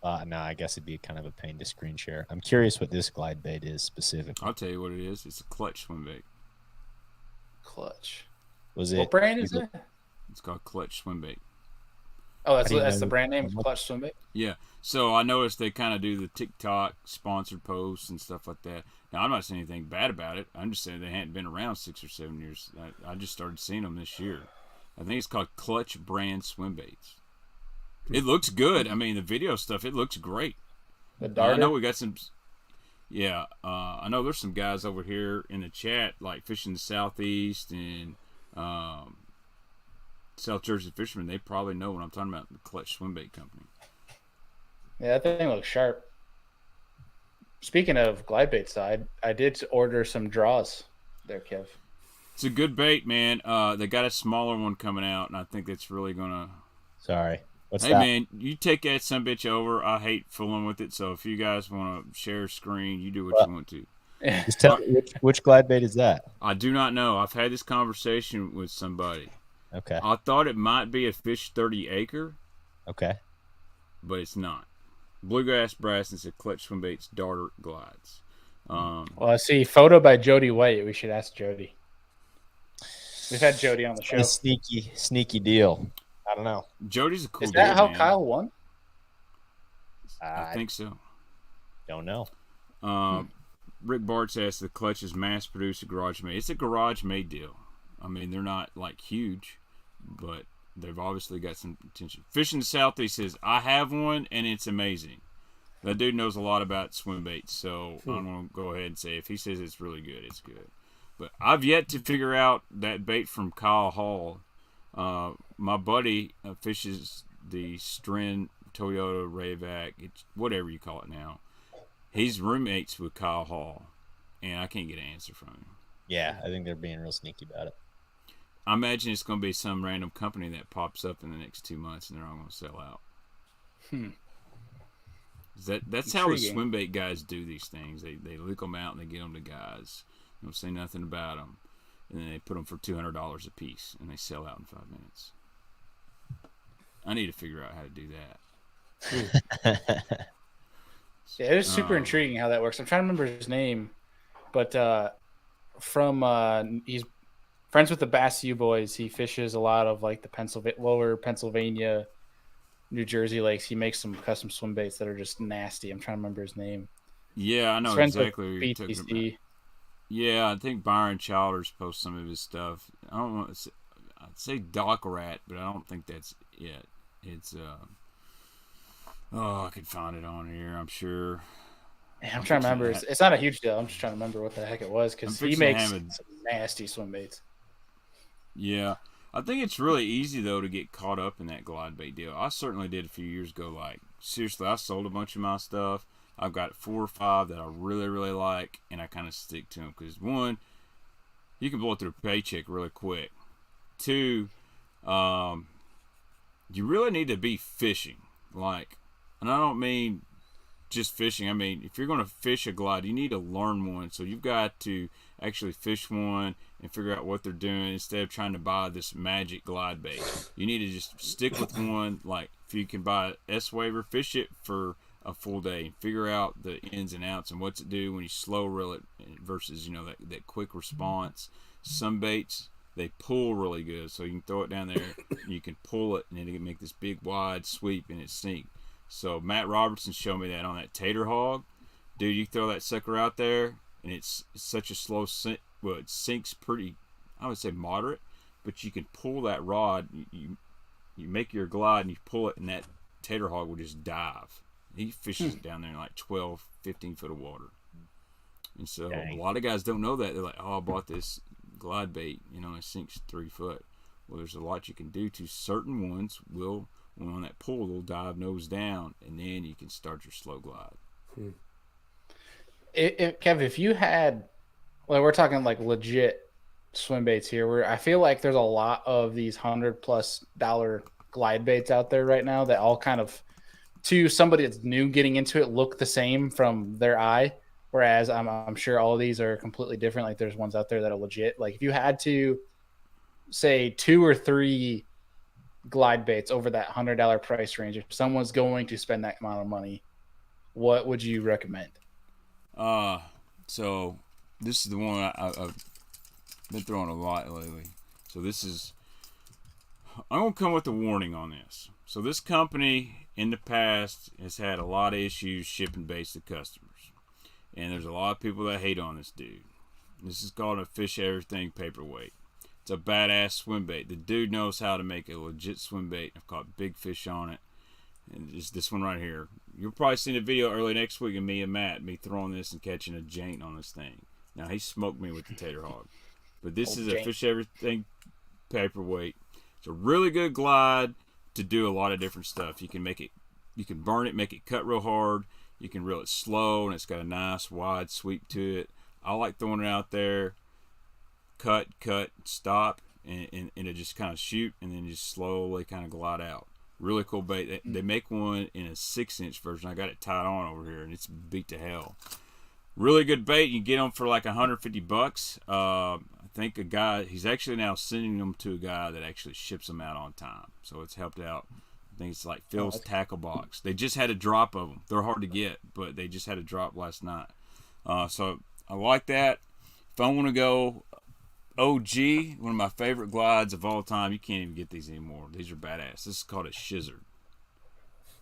No, I guess it'd be kind of a pain to screen share. I'm curious what this glide bait is specifically. I'll tell you what it is. It's a Clutch Swimbait. Clutch. What brand is it? It's called Clutch Swimbait. Oh, that's the brand name, Clutch Swimbait? Yeah. So I noticed they kind of do the TikTok sponsored posts and stuff like that. Now, I'm not saying anything bad about it. I'm just saying they hadn't been around 6 or 7 years. I just started seeing them this year. I think it's called Clutch Brand Swimbaits. It looks good. I mean, the video stuff, it looks great. The darter? I know we got some. Yeah, I know there's some guys over here in the chat like fishing the Southeast and South Jersey fishermen, they probably know what I'm talking about. The Clutch Swimbait Company. Yeah, that thing looks sharp. Speaking of glide baits, I did order some draws there, Kev. It's a good bait, man. They got a smaller one coming out, and I think that's really gonna. Sorry. What's Hey that? man, you take that sumbitch over. I hate fooling with it, so if you guys want to share a screen, you do what you want to. Just tell me which glide bait is that? I do not know. I've had this conversation with somebody. Okay. I thought it might be a Fish 30 acre, Okay. but it's not. Bluegrass Brass and said Clutch Swimbaits Darter Glides. Well, I see photo by Jody White. We should ask Jody. We've had Jody on the show. A sneaky deal. I don't know. Jody's a cool Is that dude, how man. Kyle won? I think so. Don't know. Rick Bartz asked, the Clutch is mass produced, a garage made. It's a garage made deal. I mean, they're not like huge, but they've obviously got some attention. Fish in the Southeast says, I have one and it's amazing. That dude knows a lot about swim baits, so I'm going to go ahead and say if he says it's really good, it's good. But I've yet to figure out that bait from Kyle Hall. My buddy fishes the Stren Toyota Rayvac, whatever you call it now. He's roommates with Kyle Hall, and I can't get an answer from him. Yeah, I think they're being real sneaky about it. I imagine it's going to be some random company that pops up in the next 2 months, and they're all going to sell out. That's how the swim bait guys do these things. They leak them out and they get them to guys. They don't say nothing about them, and then they put them for $200 a piece, and they sell out in 5 minutes. I need to figure out how to do that. Yeah, it is super intriguing how that works. I'm trying to remember his name, but he's friends with the Bass U Boys. He fishes a lot of like the lower Pennsylvania, New Jersey lakes. He makes some custom swim baits that are just nasty. I'm trying to remember his name. Yeah, I know exactly what you're talking about. Yeah, I think Byron Childers posts some of his stuff. I don't want to say, I'd say Doc Rat, but I don't think that's it. It's I could find it on here, I'm sure. Yeah, I'm trying to remember. It's not a huge deal. I'm just trying to remember what the heck it was because he makes some nasty swim baits. Yeah. I think it's really easy, though, to get caught up in that glide bait deal. I certainly did a few years ago. Like, seriously, I sold a bunch of my stuff. I've got 4 or 5 that I really, really like, and I kind of stick to them. Because, 1, you can blow through a paycheck really quick. 2, you really need to be fishing. Like, and I don't mean just fishing. I mean, if you're going to fish a glide, you need to learn one. So you've got to actually fish one and figure out what they're doing instead of trying to buy this magic glide bait. You need to just stick with one. Like, if you can buy an S-Waver, fish it for a full day and figure out the ins and outs and what's it do when you slow reel it versus, that quick response. Some baits, they pull really good. So you can throw it down there, you can pull it, and then it can make this big wide sweep and it sink. So Matt Robertson showed me that on that tater hog. Dude, you throw that sucker out there, and it's such a slow sink. Well, it sinks pretty, I would say moderate, but you can pull that rod. You make your glide, and you pull it, and that tater hog will just dive. He fishes down there in like 12, 15 foot of water. And so a lot of guys don't know that. They're like, oh, I bought this glide bait, it sinks 3 foot. Well, there's a lot you can do to certain ones will. When on that pull, they'll dive nose down, and then you can start your slow glide. Kev, if you had, we're talking like legit swim baits here, where I feel like there's a lot of these $100+ glide baits out there right now that all kind of, to somebody that's new getting into it, look the same from their eye. Whereas I'm sure all of these are completely different. Like there's ones out there that are legit. Like if you had to say 2 or 3 glide baits over that $100 price range, if someone's going to spend that amount of money, what would you recommend? So this is the one I've been throwing a lot lately. So I'm gonna come with a warning on this. So this company in the past has had a lot of issues shipping baits to customers, and there's a lot of people that hate on this dude. This is called a Fish Everything paperweight. It's a badass swim bait. The dude knows how to make a legit swim bait. I've caught big fish on it. And it's this one right here. You'll probably see the video early next week of me and Matt, me throwing this and catching a jank on this thing. Now, he smoked me with the tater hog. But this is a Fish Everything paperweight. It's a really good glide to do a lot of different stuff. You can burn it, make it cut real hard. You can reel it slow, and it's got a nice wide sweep to it. I like throwing it out there, cut, stop, and it just kind of shoot, and then just slowly kind of glide out. Really cool bait. They make one in a 6-inch version. I got it tied on over here, and it's beat to hell. Really good bait. You can get them for like $150. I think a guy, he's actually now sending them to a guy that actually ships them out on time. So it's helped out. I think it's like Phil's Tackle Box. They just had a drop of them. They're hard to get, but they just had a drop last night. So I like that. If I want to go OG, one of my favorite glides of all time, you can't even get these anymore. These are badass. This is called a Shizzard.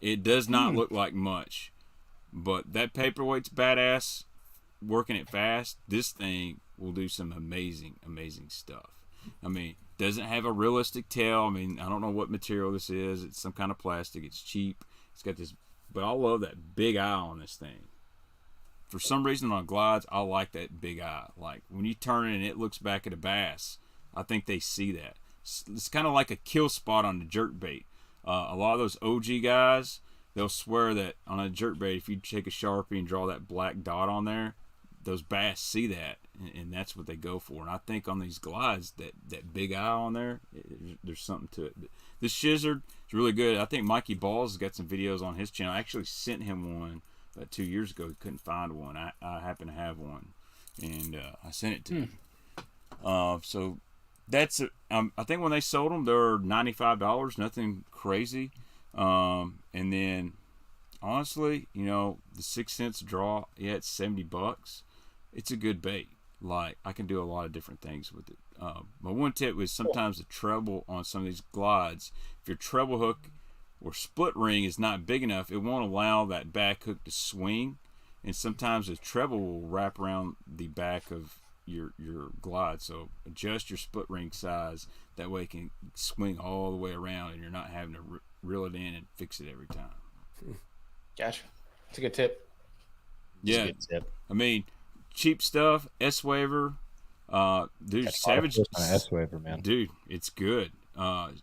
It does not look like much, but that paperweight's badass. Working it fast, this thing will do some amazing stuff. I mean, doesn't have a realistic tail. I mean, I don't know what material this is. It's some kind of plastic. It's cheap. It's got this, but I love that big eye on this thing. For some reason on glides, I like that big eye. Like when you turn it and it looks back at a bass, I think they see that. It's kind of like a kill spot on the jerkbait. A lot of those OG guys, they'll swear that on a jerkbait, if you take a Sharpie and draw that black dot on there, those bass see that, and that's what they go for. And I think on these glides, that big eye on there, there's something to it. But this Shizzard is really good. I think Mikey Balls has got some videos on his channel. I actually sent him one about 2 years ago. He couldn't find one. I happen to have one, and I sent it to him. So that's I think when they sold them, they were $95, nothing crazy. And then honestly, you know, the 6 cents draw, yeah, it's $70. It's a good bait. Like, I can do a lot of different things with it. My one tip was sometimes the treble on some of these glides. If your treble hook or split ring is not big enough, it won't allow that back hook to swing. And sometimes the treble will wrap around the back of your glide. So adjust your split ring size. That way it can swing all the way around and you're not having to reel it in and fix it every time. Gotcha. It's a good tip. Yeah. Good tip. I mean, cheap stuff, S-Waver. Dude, Savage S-Waver, man. Dude, it's good.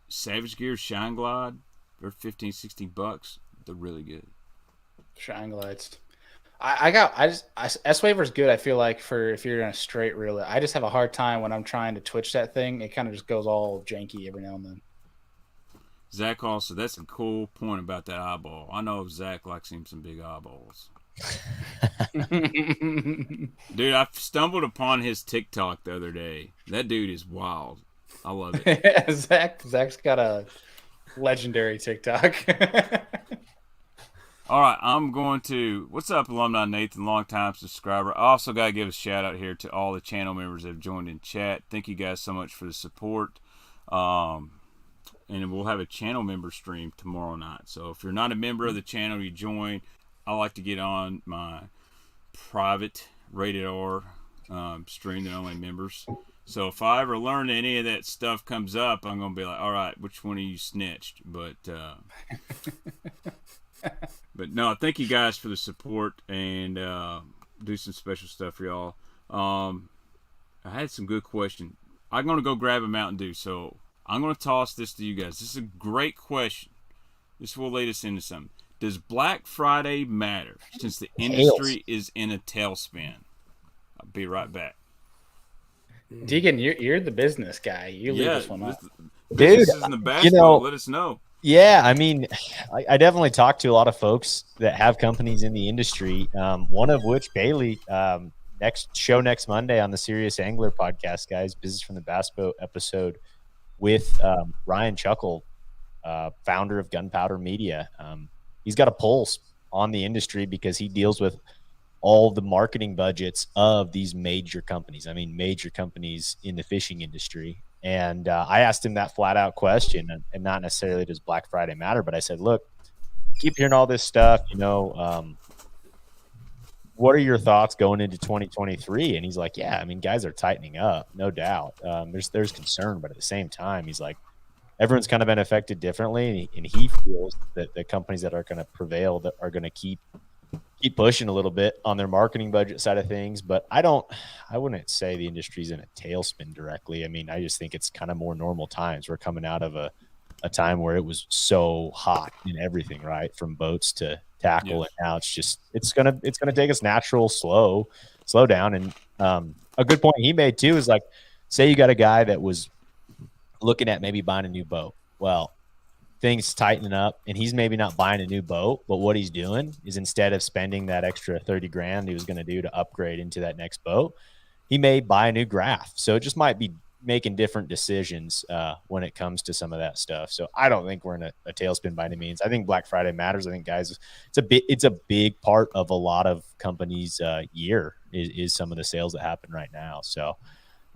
Savage Gear Shine Glide, they're $15-$16. They're really good. Shine glides. S-Waver is good. I feel like for if you're in a straight reel, I just have a hard time when I'm trying to twitch that thing. It kind of just goes all janky every now and then. Zach also, that's a cool point about that eyeball. I know Zach likes him some big eyeballs. Dude, I stumbled upon his TikTok the other day. That dude is wild. I love it. Zach's got a legendary TikTok. All right, I'm going to, what's up, Alumni Nathan, long-time subscriber. I also got to give a shout-out here to all the channel members that have joined in chat. Thank you guys so much for the support. And we'll have a channel member stream tomorrow night. So if you're not a member of the channel, you join. I like to get on my private rated R stream that only members. So if I ever learn any of that stuff comes up, I'm going to be like, all right, which one of you snitched? But no, thank you guys for the support and do some special stuff for y'all. I had some good questions. I'm going to go grab a Mountain Dew, so I'm going to toss this to you guys. This is a great question. This will lead us into something. Does Black Friday matter since the industry is in a tailspin? I'll be right back. Deegan, you're the business guy. You lead this one up. Dude, this is in the basketball. Let us know. Yeah, I mean, I definitely talk to a lot of folks that have companies in the industry, one of which, Bailey, next Monday on the Serious Angler podcast, guys, Business from the Bass Boat episode with Ryan Chuckle, founder of Gunpowder Media. He's got a pulse on the industry because he deals with all the marketing budgets of these major companies. I mean, major companies in the fishing industry. And I asked him that flat out question, and not necessarily does Black Friday matter, but I said, look, keep hearing all this stuff, what are your thoughts going into 2023? And he's like, yeah, I mean, guys are tightening up, no doubt. There's concern, but at the same time, he's like, everyone's kind of been affected differently. And he feels that the companies that are going to prevail, that are going to keep keep pushing a little bit on their marketing budget side of things. But I wouldn't say the industry's in a tailspin directly. I mean, I just think it's kind of more normal times. We're coming out of a time where it was so hot in everything, right? From boats to tackle. Yes. And now it's gonna take us natural slow down. And a good point he made too is like, say you got a guy that was looking at maybe buying a new boat. Well, things tightening up and he's maybe not buying a new boat, but what he's doing is instead of spending that extra 30 grand he was going to do to upgrade into that next boat, he may buy a new graph. So it just might be making different decisions when it comes to some of that stuff. So I don't think we're in a tailspin by any means. I think Black Friday matters. I think, guys, it's a big part of a lot of companies' year is some of the sales that happen right now. So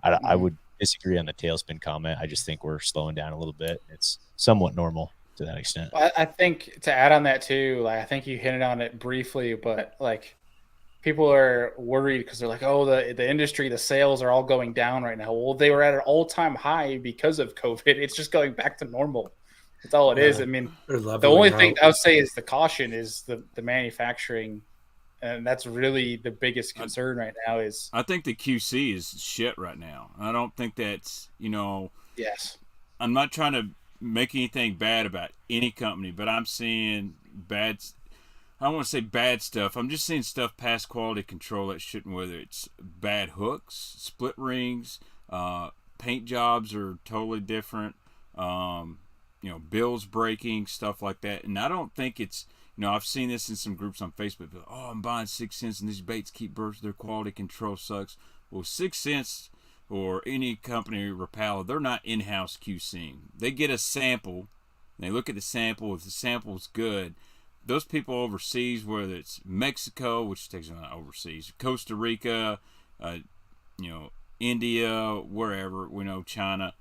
I would disagree on the tailspin comment. I just think we're slowing down a little bit. It's somewhat normal to that extent. I think to add on that too, like I think you hinted on it briefly, but like people are worried because they're like, oh, the industry, the sales are all going down right now. Well, they were at an all-time high because of COVID. It's just going back to normal. That's all it is. I mean, the only thing I would say is the caution is the manufacturing, and that's really the biggest concern right now. Is I think the QC is shit right now. I don't think that's, yes. I'm not trying to make anything bad about any company, but I'm seeing bad. I don't want to say bad stuff. I'm just seeing stuff past quality control that shouldn't. Whether it's bad hooks, split rings, paint jobs are totally different. Bills breaking, stuff like that. And I don't think it's. I've seen this in some groups on Facebook. But, I'm buying 6 cents and these baits keep bursting. Their quality control sucks. Well, 6 cents or any company, Rapala, they're not in-house QCing. They get a sample. And they look at the sample. If the sample's good, those people overseas, whether it's Mexico, which takes them overseas, Costa Rica, India, wherever, China,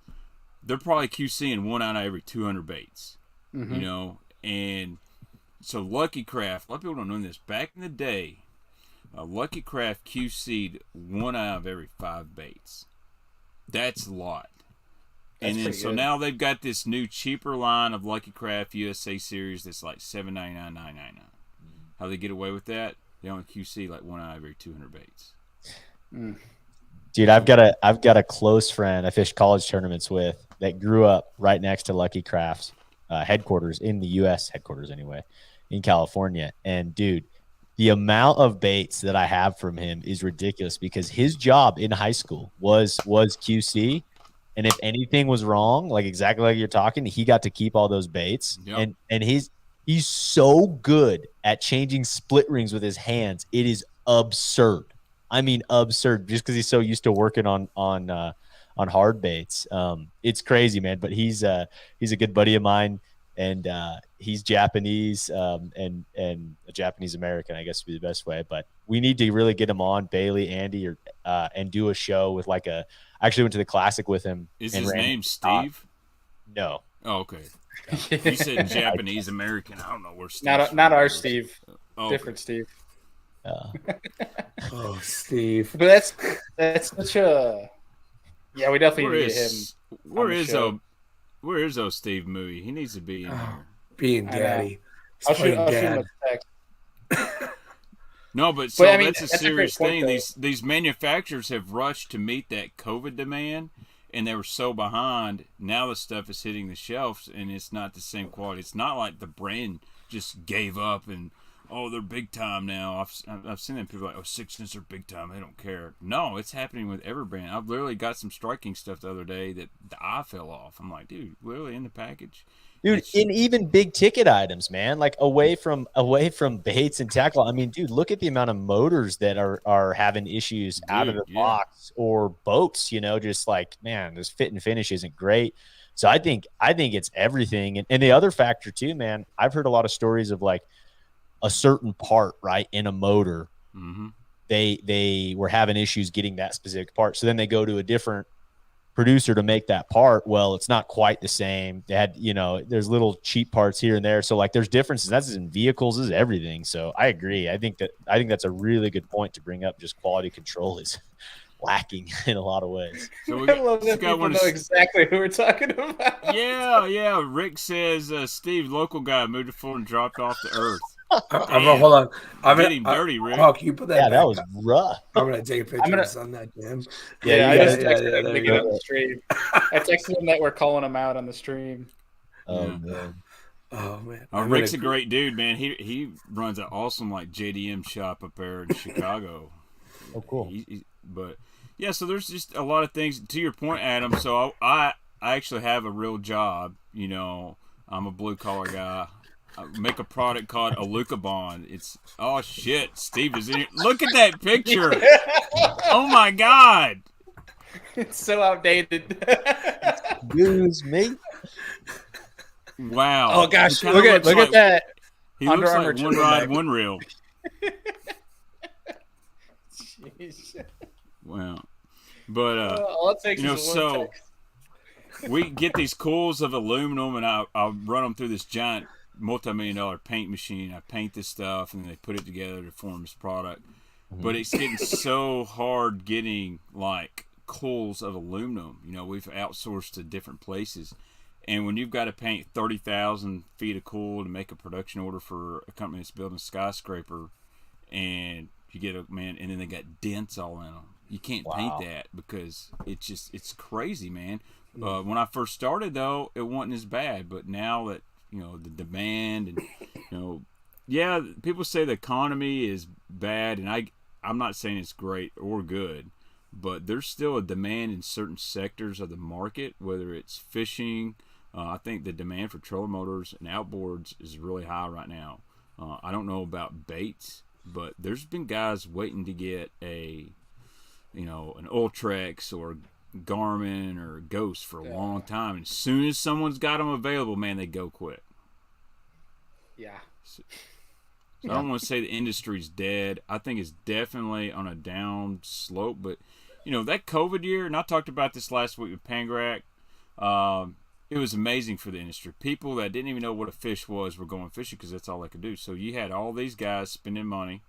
they're probably QCing 1 out of every 200 baits. Mm-hmm. And so Lucky Craft, a lot of people don't know this. Back in the day, Lucky Craft QC'd 1 out of every 5 baits. That's a lot. That's and then so good. now they've got this new cheaper line of Lucky Craft USA series that's like $7.99, $9.99. How they get away with that? They only QC like 1 out of every 200 baits. Dude, I've got a close friend I fished college tournaments with that grew up right next to Lucky Craft's headquarters in the U.S. headquarters anyway, in California. And dude, the amount of baits that I have from him is ridiculous because his job in high school was QC. And if anything was wrong, like exactly like you're talking, he got to keep all those baits. Yep. And he's so good at changing split rings with his hands. It is absurd. I mean, absurd, just because he's so used to working on hard baits. It's crazy, man. But he's a good buddy of mine, and he's Japanese and a Japanese American, I guess would be the best way. But we need to really get him on, Bailey, Andy, and do a show with like a. I actually went to the Classic with him. Is his name Steve? No. Oh, okay. You said Japanese American. I don't know where Steve. Not our Steve. Oh, Different Steve. Oh, Steve. But that's such a. Yeah, we definitely need to get him. Where is Steve Mooey? He needs to be in there. Being daddy. I'll shoot him a text. No, but I mean, that's a serious thing. These manufacturers have rushed to meet that COVID demand, and they were so behind. Now the stuff is hitting the shelves, and it's not the same quality. It's not like the brand just gave up and they're big time now. I've seen them people like 6 cents are big time. They don't care. No, it's happening with every brand. I've literally got some striking stuff the other day that the eye fell off. I'm like, dude, literally in the package. Dude, in even big ticket items, man, like away from baits and tackle. I mean, dude, look at the amount of motors that are having issues out of the box, or boats, just like, man, this fit and finish isn't great. So I think it's everything. And the other factor too, man, I've heard a lot of stories of like a certain part, right, in a motor. Mm-hmm. They were having issues getting that specific part. So then they go to a different producer to make that part. Well, it's not quite the same. They had, there's little cheap parts here and there. So like there's differences. That's in vehicles, is everything. So I agree. I think that's a really good point to bring up. Just quality control is lacking in a lot of ways. So I love that people know exactly who we're talking about. Yeah. Rick says, Steve, local guy, moved to Florida and dropped off the earth. Hold on. Get him dirty, Rick. Oh, can you put that back that was up? rough. I'm gonna take a picture of us on that, Jim. Yeah, I just texted him there to you get go. on the stream. I texted him that we're calling him out on the stream. Oh Yeah. man. Oh man, Rick's a great dude, man. He runs an awesome like JDM shop up there in Chicago. Oh, cool. But yeah, so there's just a lot of things. To your point, Adam. So I actually have a real job. You know, I'm a blue collar guy. I make a product called a Luca Bond. It's shit. Steve is in here. Look at that picture. Oh my god. It's so outdated. Excuse me. Wow. Oh gosh, He look kinda at looks like- that. He Under looks Armour like one turtleneck. ride, one reel. Jeez. Wow. But All it takes you know, is one so text. we get these coils of aluminum, and I'll run them through this giant multi-million-dollar paint machine. I paint this stuff, and then they put it together to form this product. But it's getting so hard getting like coils of aluminum. You know, we've outsourced to different places, and when you've got to paint 30,000 feet of coil to make a production order for a company that's building a skyscraper, and you get and then they got dents all in them. You can't paint that because it's crazy, man. When I first started, though, it wasn't as bad, but now that the demand and people say the economy is bad, and I'm not saying it's great or good, but there's still a demand in certain sectors of the market, whether it's fishing. I think the demand for trolling motors and outboards is really high right now. I don't know about baits, but there's been guys waiting to get an Ultrex or Garmin or Ghost for a long time. And as soon as someone's got them available, man, they go quick. Yeah. So I don't want to say the industry's dead. I think it's definitely on a down slope. But, that COVID year, and I talked about this last week with Pangrak, it was amazing for the industry. People that didn't even know what a fish was were going fishing because that's all they could do. So you had all these guys spending money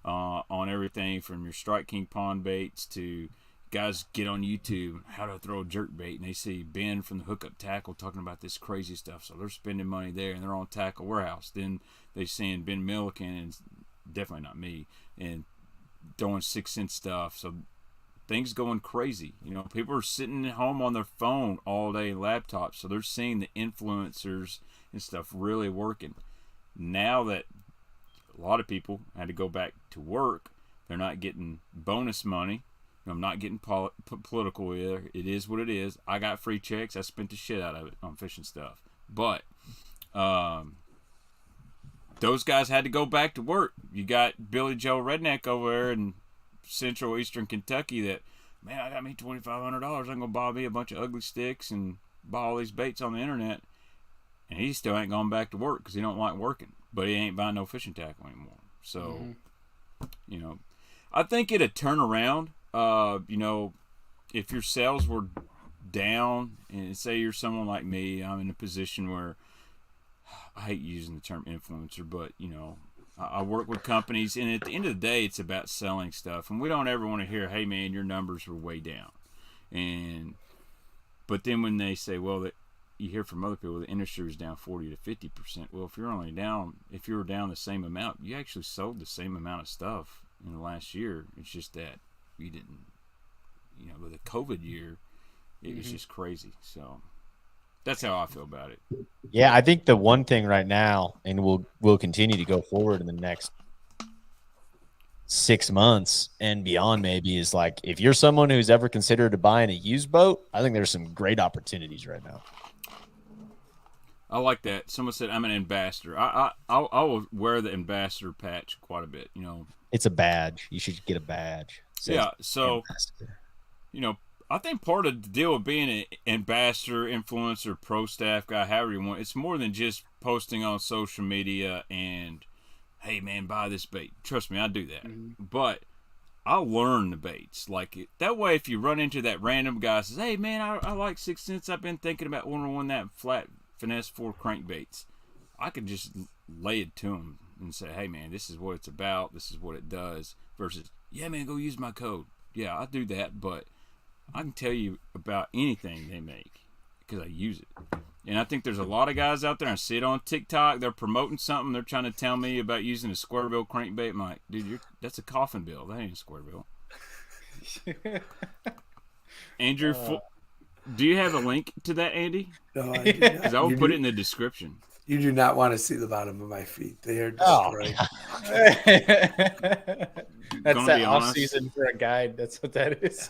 on everything from your Strike King pond baits to guys get on YouTube how to throw a jerk bait, and they see Ben from the Hookup Tackle talking about this crazy stuff. So they're spending money there, and they're on Tackle Warehouse. Then they seeing Ben Milliken, and definitely not me, and throwing 6-cent stuff. So things going crazy. People are sitting at home on their phone all day, laptops, so they're seeing the influencers and stuff really working. Now that a lot of people had to go back to work, they're not getting bonus money. I'm not getting political either. It is what it is. I got free checks. I spent the shit out of it on fishing stuff. But those guys had to go back to work. You got Billy Joe Redneck over there in central eastern Kentucky that, man, I got me $2,500. I'm going to buy me a bunch of ugly sticks and buy all these baits on the internet. And he still ain't going back to work because he don't like working. But he ain't buying no fishing tackle anymore. So, I think it'd turn around. If your sales were down, and say you're someone like me, I'm in a position where I hate using the term influencer, but I work with companies, and at the end of the day, it's about selling stuff, and we don't ever want to hear, "Hey, man, your numbers were way down," but then when they say, "Well, that," you hear from other people, the industry was down 40 to 50%. Well, if you were down the same amount, you actually sold the same amount of stuff in the last year. It's just that you didn't, with the COVID year, it was just crazy. So that's how I feel about it. Yeah, I think the one thing right now, and we'll continue to go forward in the next 6 months and beyond, maybe, is like, if you're someone who's ever considered buying a used boat, I think there's some great opportunities right now. I like that. Someone said I'm an ambassador. I will wear the ambassador patch quite a bit. It's a badge. You should get a badge. Yeah. So, I think part of the deal of being an ambassador, influencer, pro staff guy, however you want, it's more than just posting on social media and, "Hey, man, buy this bait." Trust me, I do that. But I'll learn the baits. That way, if you run into that random guy says, "Hey, man, I like 6 cents. I've been thinking about ordering one that flat finesse 4 crankbaits," I could just lay it to him and say, "Hey, man, this is what it's about. This is what it does." Versus, "Yeah, man, go use my code." Yeah, I do that, but I can tell you about anything they make because I use it. And I think there's a lot of guys out there. I see it on TikTok. They're promoting something. They're trying to tell me about using a square bill crankbait. I'm like, dude, that's a coffin bill. That ain't a square bill. Andrew, do you have a link to that, Andy? No, I do not. Because I will put it in the description. You do not want to see the bottom of my feet. They are destroyed. That's that off season for a guide. That's what that is.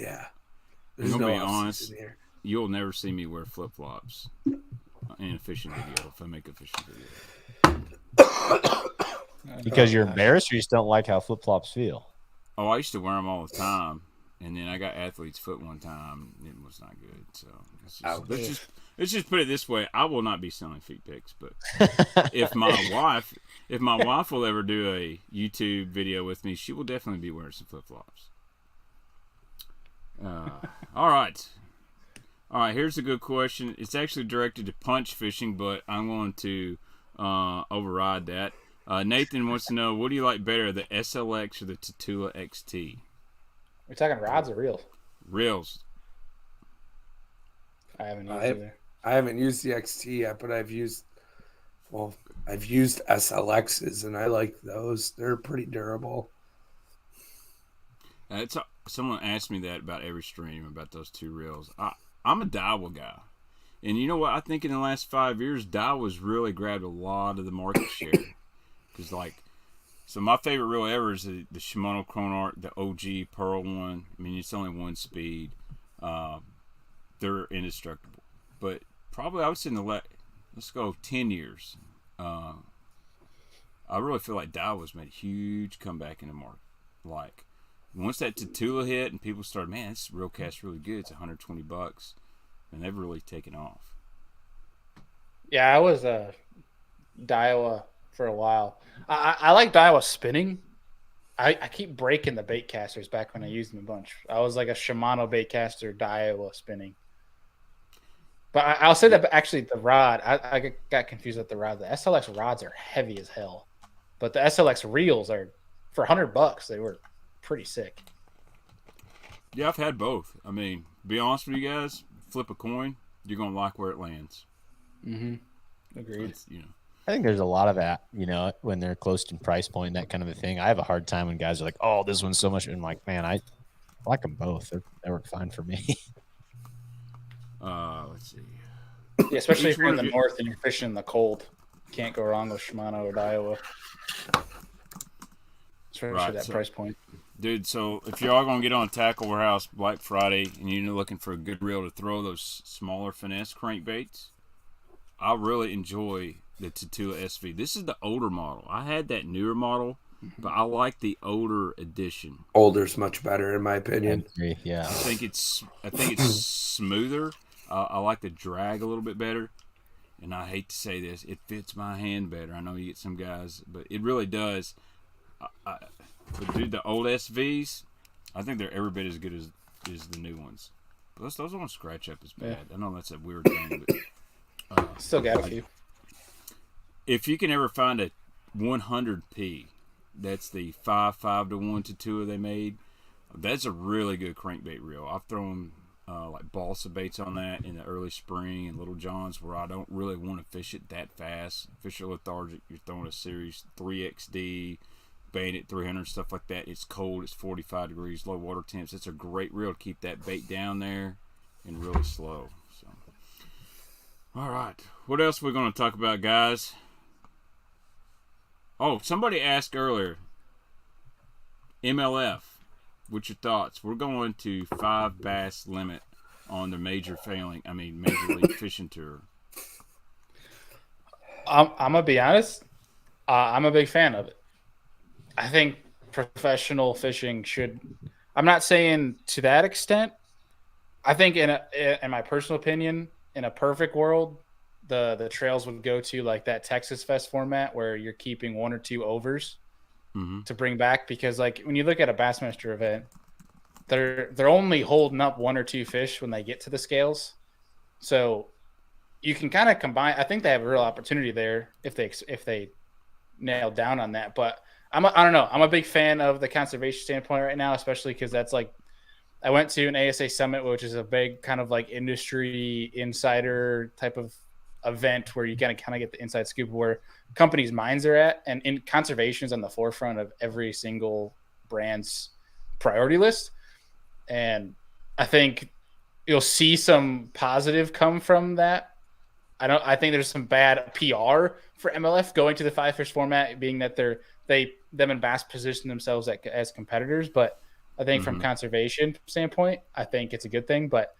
Yeah. There's no off-season here. You'll never see me wear flip-flops in a fishing video if I make a fishing video. Because you're embarrassed or you just don't like how flip-flops feel? Oh, I used to wear them all the time. And then I got athlete's foot one time. It was not good. So let's just put it this way: I will not be selling feet pics. But if my wife will ever do a YouTube video with me, she will definitely be wearing some flip flops. All right. Here's a good question. It's actually directed to punch fishing, but I'm going to override that. Nathan wants to know, what do you like better, the SLX or the Tatula XT? We're talking rods or reels? Reels. I haven't used either. I haven't used the XT yet, but I've used SLXs and I like those. They're pretty durable. Someone asked me that about every stream about those two reels. I'm a Daiwa guy. And you know what? I think in the last 5 years, Daiwa's really grabbed a lot of the market share. Because, so my favorite reel ever is the Shimano Chronart, the OG Pearl one. I mean, it's only one speed. They're indestructible. But probably I would say let's go 10 years. I really feel like Daiwa's made a huge comeback in the market. Like, once that Tatula hit and people started, man, this reel cast really good. It's $120, and they've really taken off. Yeah, I was a Daiwa for a while. I like Daiwa spinning. I keep breaking the bait casters back when I used them a bunch. I was like a Shimano bait caster, Daiwa spinning. But I'll say that actually the rod, I got confused with the rod. The SLX rods are heavy as hell, but the SLX reels are, for $100, they were pretty sick. Yeah, I've had both. I mean, be honest with you guys, flip a coin, you're gonna like where it lands. Mm-hmm. Agreed. I think there's a lot of that, when they're close to price point, that kind of a thing. I have a hard time when guys are like, "Oh, this one's so much," and I'm like, man, I like them both. They work fine for me. Let's see. Yeah, especially if you're in the north and you're fishing in the cold, can't go wrong with Shimano or Daiwa. Especially that price point. Dude, so if y'all gonna get on Tackle Warehouse Black Friday and you're looking for a good reel to throw those smaller finesse crankbaits, I really enjoy the Tatula SV. This is the older model. I had that newer model, but I like the older edition. Older's much better in my opinion. Yeah, I think it's smoother. I like the drag a little bit better. And I hate to say this, it fits my hand better. I know you get some guys, but it really does. But dude, the old SVs, I think they're every bit as good as the new ones. But those don't scratch up as bad. Yeah. I know that's a weird thing, but still got a few. If you can ever find a 100p, that's the 5.5-to-1 Tatula they made. That's a really good crankbait reel. I've thrown like balsa baits on that in the early spring and Little Johns where I don't really want to fish it that fast. Fish it lethargic. You're throwing a Series 3XD, Bandit 300, stuff like that. It's cold. It's 45 degrees, low water temps. It's a great reel to keep that bait down there and really slow. So, all right. What else are we going to talk about, guys? Oh, somebody asked earlier, MLF, what's your thoughts? We're going to 5 bass limit on the Major League Fishing Tour. I'm going to be honest. I'm a big fan of it. I think professional fishing should, I'm not saying to that extent. I think in my personal opinion, in a perfect world, the trails would go to like that Texas Fest format where you're keeping 1 or 2 overs to bring back, because like when you look at a Bassmaster event, they're only holding up 1 or 2 fish when they get to the scales. So you can kind of combine. I think they have a real opportunity there if they nail down on that. But I don't know. I'm a big fan of the conservation standpoint right now, especially because that's like I went to an ASA summit, which is a big kind of like industry insider type of event where you kind of get the inside scoop of where companies' minds are at, and in conservation is on the forefront of every single brand's priority list. And I think you'll see some positive come from that. I think there's some bad PR for MLF going to the 5-fish format, being that them and Bass position themselves as competitors. But I think from conservation standpoint, I think it's a good thing. But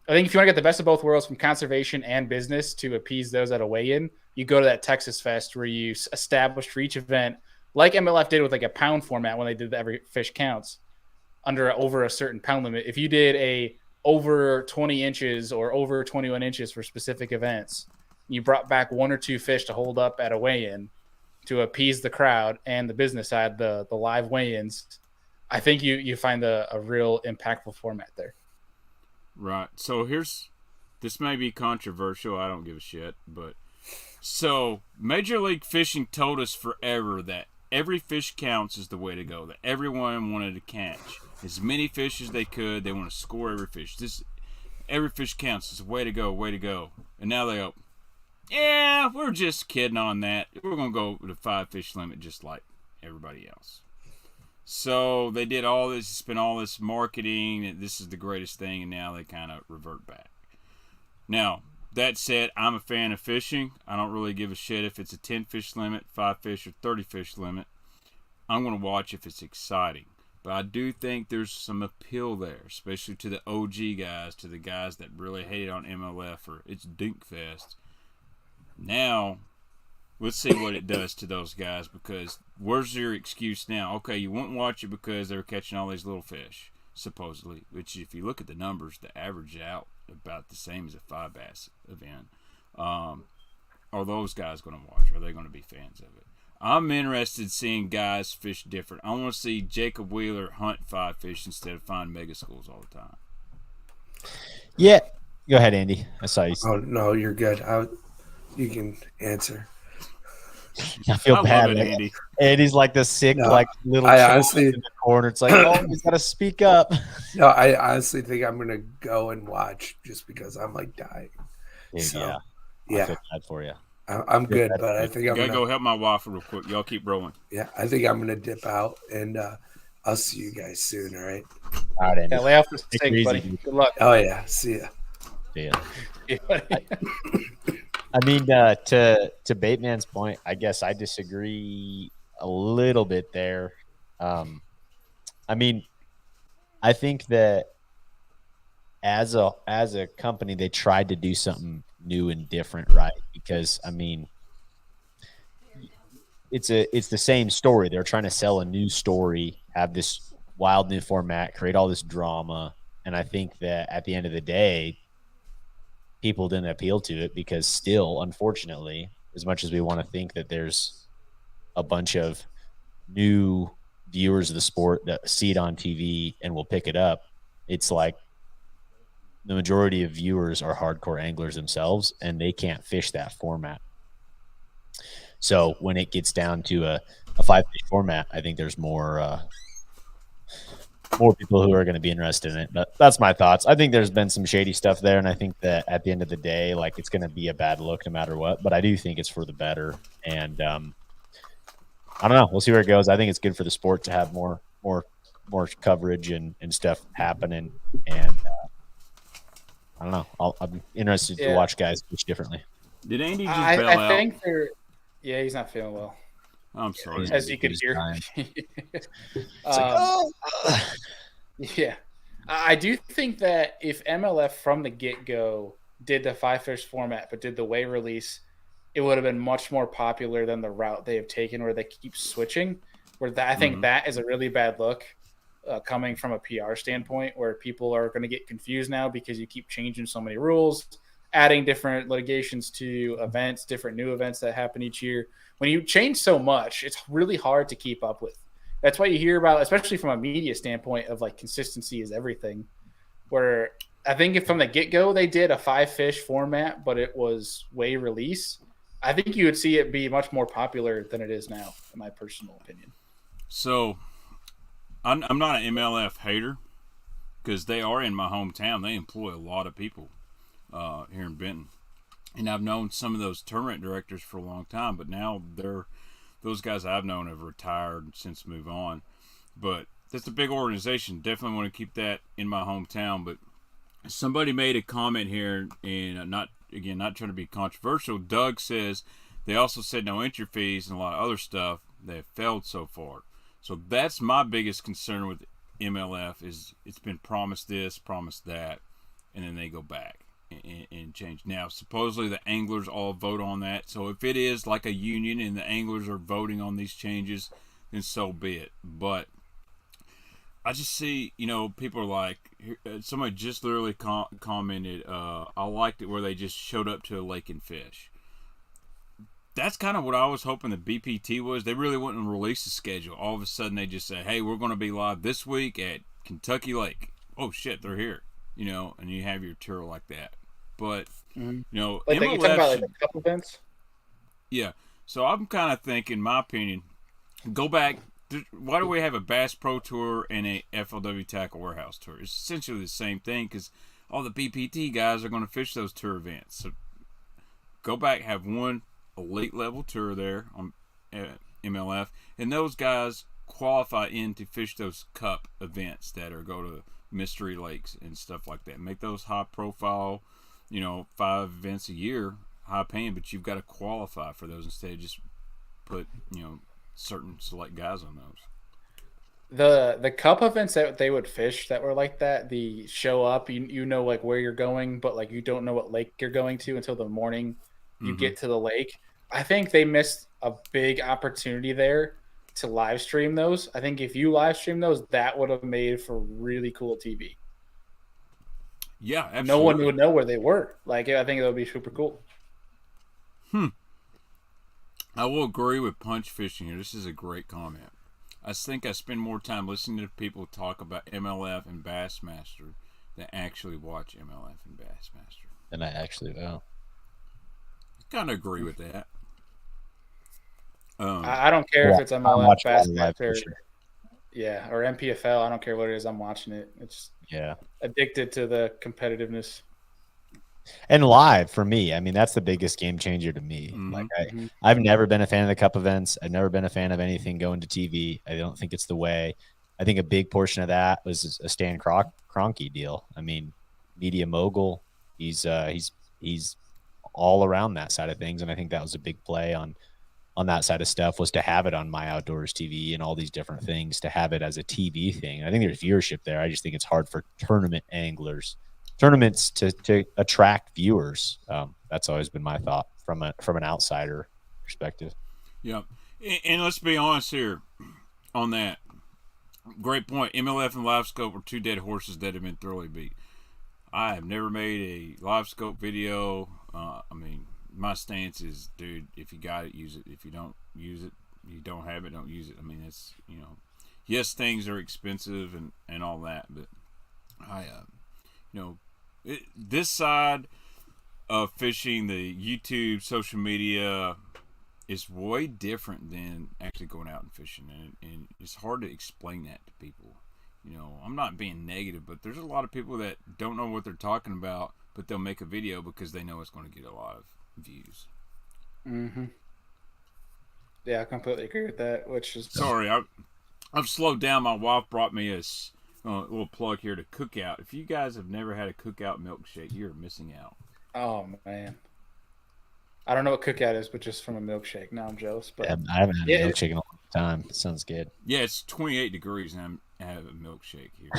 I think if you want to get the best of both worlds from conservation and business to appease those at a weigh-in, you go to that Texas Fest where you establish for each event, like MLF did with like a pound format when they did the every fish counts, over a certain pound limit. If you did a over 20 inches or over 21 inches for specific events, you brought back 1 or 2 fish to hold up at a weigh-in to appease the crowd and the business side, the live weigh-ins, I think you find a real impactful format there. Right. So this may be controversial. I don't give a shit. But so Major League Fishing told us forever that every fish counts is the way to go, that everyone wanted to catch as many fish as they could. They want to score every fish. Every fish counts. It's the way to go, way to go. And now they go, yeah, we're just kidding on that. We're going to go with a 5-fish limit just like everybody else. So they did all this, spent all this marketing, and this is the greatest thing, and now they kind of revert back. Now, that said, I'm a fan of fishing. I don't really give a shit if it's a 10-fish limit, 5-fish, or 30-fish limit. I'm going to watch if it's exciting. But I do think there's some appeal there, especially to the OG guys, to the guys that really hate it on MLF or it's Dinkfest. Now, let's see what it does to those guys, because where's your excuse now? Okay, you won't watch it because they're catching all these little fish, supposedly, which if you look at the numbers, they average out about the same as a 5-bass event. Are those guys going to watch? Are they going to be fans of it? I'm interested in seeing guys fish different. I want to see Jacob Wheeler hunt 5-fish instead of find mega schools all the time. Yeah. Go ahead, Andy. I saw you. Oh, no, you're good. You can answer. I feel bad, love it, Andy. Andy's like the sick, little I child honestly, in the corner. It's like, oh, he's got to speak up. No, I honestly think I'm gonna go and watch just because I'm like dying. Dude, So, I feel bad for you. I'm good, but I think I'm Gotta gonna go help my wife real quick. Y'all keep rolling. Yeah, I think I'm gonna dip out, and I'll see you guys soon. All right. All right, Andy. Yeah, lay off the Take it steak, easy, buddy. dude. Good luck. Oh yeah, see ya. Yeah. Yeah, buddy. I mean, to Baitman's point, I guess I disagree a little bit there. I mean, I think that as a company, they tried to do something new and different, right? Because I mean, it's the same story. They're trying to sell a new story, have this wild new format, create all this drama, and I think that at the end of the day, people didn't appeal to it because still, unfortunately, as much as we want to think that there's a bunch of new viewers of the sport that see it on TV and will pick it up, it's like the majority of viewers are hardcore anglers themselves and they can't fish that format. So when it gets down to a 5-fish format, I think there's more people who are going to be interested in it. But that's my thoughts. I think there's been some shady stuff there, and I think that at the end of the day, like, it's going to be a bad look no matter what. But I do think it's for the better. And I don't know. We'll see where it goes. I think it's good for the sport to have more coverage and stuff happening. And I don't know. I'm interested to watch guys fish differently. Did Andy just bail out? I think yeah, he's not feeling well. I'm sorry. As you could hear. Yeah. I do think that if MLF from the get-go did the 5-fish format but did the weigh release, it would have been much more popular than the route they have taken where they keep switching. I think that is a really bad look coming from a PR standpoint, where people are going to get confused now because you keep changing so many rules, adding different litigations to events, different new events that happen each year. When you change so much, it's really hard to keep up with. That's why you hear about, especially from a media standpoint, of like consistency is everything. Where I think if from the get-go they did a 5-fish format, but it was weigh release, I think you would see it be much more popular than it is now, in my personal opinion. So I'm not an MLF hater, because they are in my hometown. They employ a lot of people here in Benton, and I've known some of those tournament directors for a long time. But now those guys I've known have retired since move on. But that's a big organization. Definitely want to keep that in my hometown. But somebody made a comment here, and not trying to be controversial. Doug says they also said no entry fees and a lot of other stuff that have failed so far. So that's my biggest concern with MLF is it's been promised this, promised that, and then they go back and change. Now, supposedly the anglers all vote on that. So if it is like a union and the anglers are voting on these changes, then so be it. But I just see, people are like, somebody just literally commented, I liked it where they just showed up to a lake and fish. That's kind of what I was hoping the BPT was. They really wouldn't release the schedule. All of a sudden they just say, hey, we're going to be live this week at Kentucky Lake. Oh shit, they're here, and you have your tour like that. But, like MLF you talking about like the cup events? Yeah. So I'm kind of thinking, in my opinion, go back. Why do we have a Bass Pro Tour and a FLW Tackle Warehouse Tour? It's essentially the same thing because all the BPT guys are going to fish those tour events. So go back, have one elite level tour there on MLF, and those guys qualify in to fish those cup events that are go to mystery lakes and stuff like that. Make those high profile, 5 events a year, high paying, but you've got to qualify for those instead of just put, certain select guys on those. The cup events that they would fish that were like that, the show up, you know like where you're going, but like you don't know what lake you're going to until the morning you get to the lake. I think they missed a big opportunity there to live stream those. I think if you live stream those, that would have made for really cool TV. Yeah, absolutely. No one would know where they were. Like, I think it would be super cool. I will agree with Punch Fishing here. This is a great comment. I think I spend more time listening to people talk about MLF and Bassmaster than actually watch MLF and Bassmaster. And I actually will. I kind of agree with that. I don't care if it's MLF, Bassmaster, or MPFL. I don't care what it is. I'm watching it. It's addicted to the competitiveness. And live for me, I mean, that's the biggest game changer to me. Like I've never been a fan of the cup events. I've never been a fan of anything going to TV. I don't think it's the way. I think a big portion of that was a Stan Kroenke deal. I mean, media mogul. He's all around that side of things, and I think that was a big play on that side of stuff, was to have it on My Outdoors TV and all these different things, to have it as a TV thing. I think there's viewership there. I just think it's hard for tournaments to attract viewers. That's always been my thought from an outsider perspective. Yeah, and let's be honest here on that. Great point. MLF and Live Scope are 2 dead horses that have been thoroughly beat. I have never made a Live Scope video. I mean, my stance is, dude, if you got it, use it. If you don't use it, you don't have it, don't use it. I mean, it's, yes, things are expensive and all that, but this side of fishing, the YouTube, social media, is way different than actually going out and fishing, and it's hard to explain that to people. I'm not being negative, but there's a lot of people that don't know what they're talking about, but they'll make a video because they know it's going to get a lot of views. Yeah, I completely agree with that. Which is sorry, I've slowed down. My wife brought me a little plug here to Cookout. If you guys have never had a Cookout milkshake, you're missing out. Oh man, I don't know what Cookout is, but just from a milkshake. Now I'm jealous. But I haven't had a milkshake in a long time. It sounds good. Yeah, it's 28 degrees and I have a milkshake here.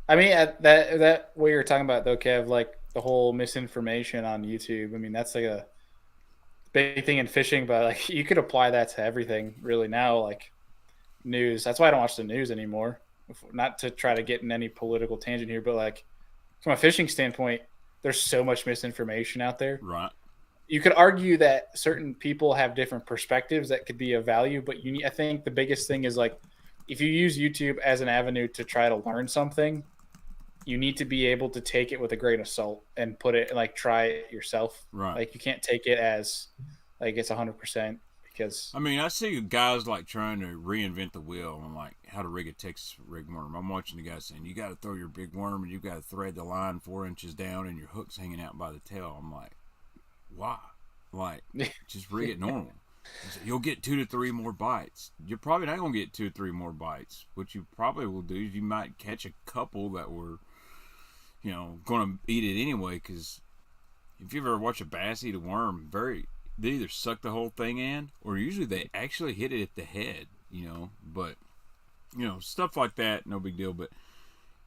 I mean, that what you're talking about though, Kev, like the whole misinformation on YouTube. I mean, that's like a big thing in fishing, but like you could apply that to everything really now, like news. That's why I don't watch the news anymore. Not to try to get in any political tangent here, but like from a fishing standpoint, there's so much misinformation out there. Right. You could argue that certain people have different perspectives that could be of value, but I think the biggest thing is like if you use YouTube as an avenue to try to learn something, you need to be able to take it with a grain of salt and put it like try it yourself. Right. Like you can't take it as like it's 100% because I mean, I see guys like trying to reinvent the wheel on like how to rig a Texas rig worm. I'm watching the guy saying you got to throw your big worm and you got to thread the line 4 inches down and your hook's hanging out by the tail. I'm like, why? Like, just rig it normal. You'll get 2 to 3 more bites. You're probably not gonna get 2 or 3 more bites. What you probably will do is you might catch a couple that were, gonna eat it anyway. Because if you ever watch a bass eat a worm, they either suck the whole thing in, or usually they actually hit it at the head, But, stuff like that, no big deal. But,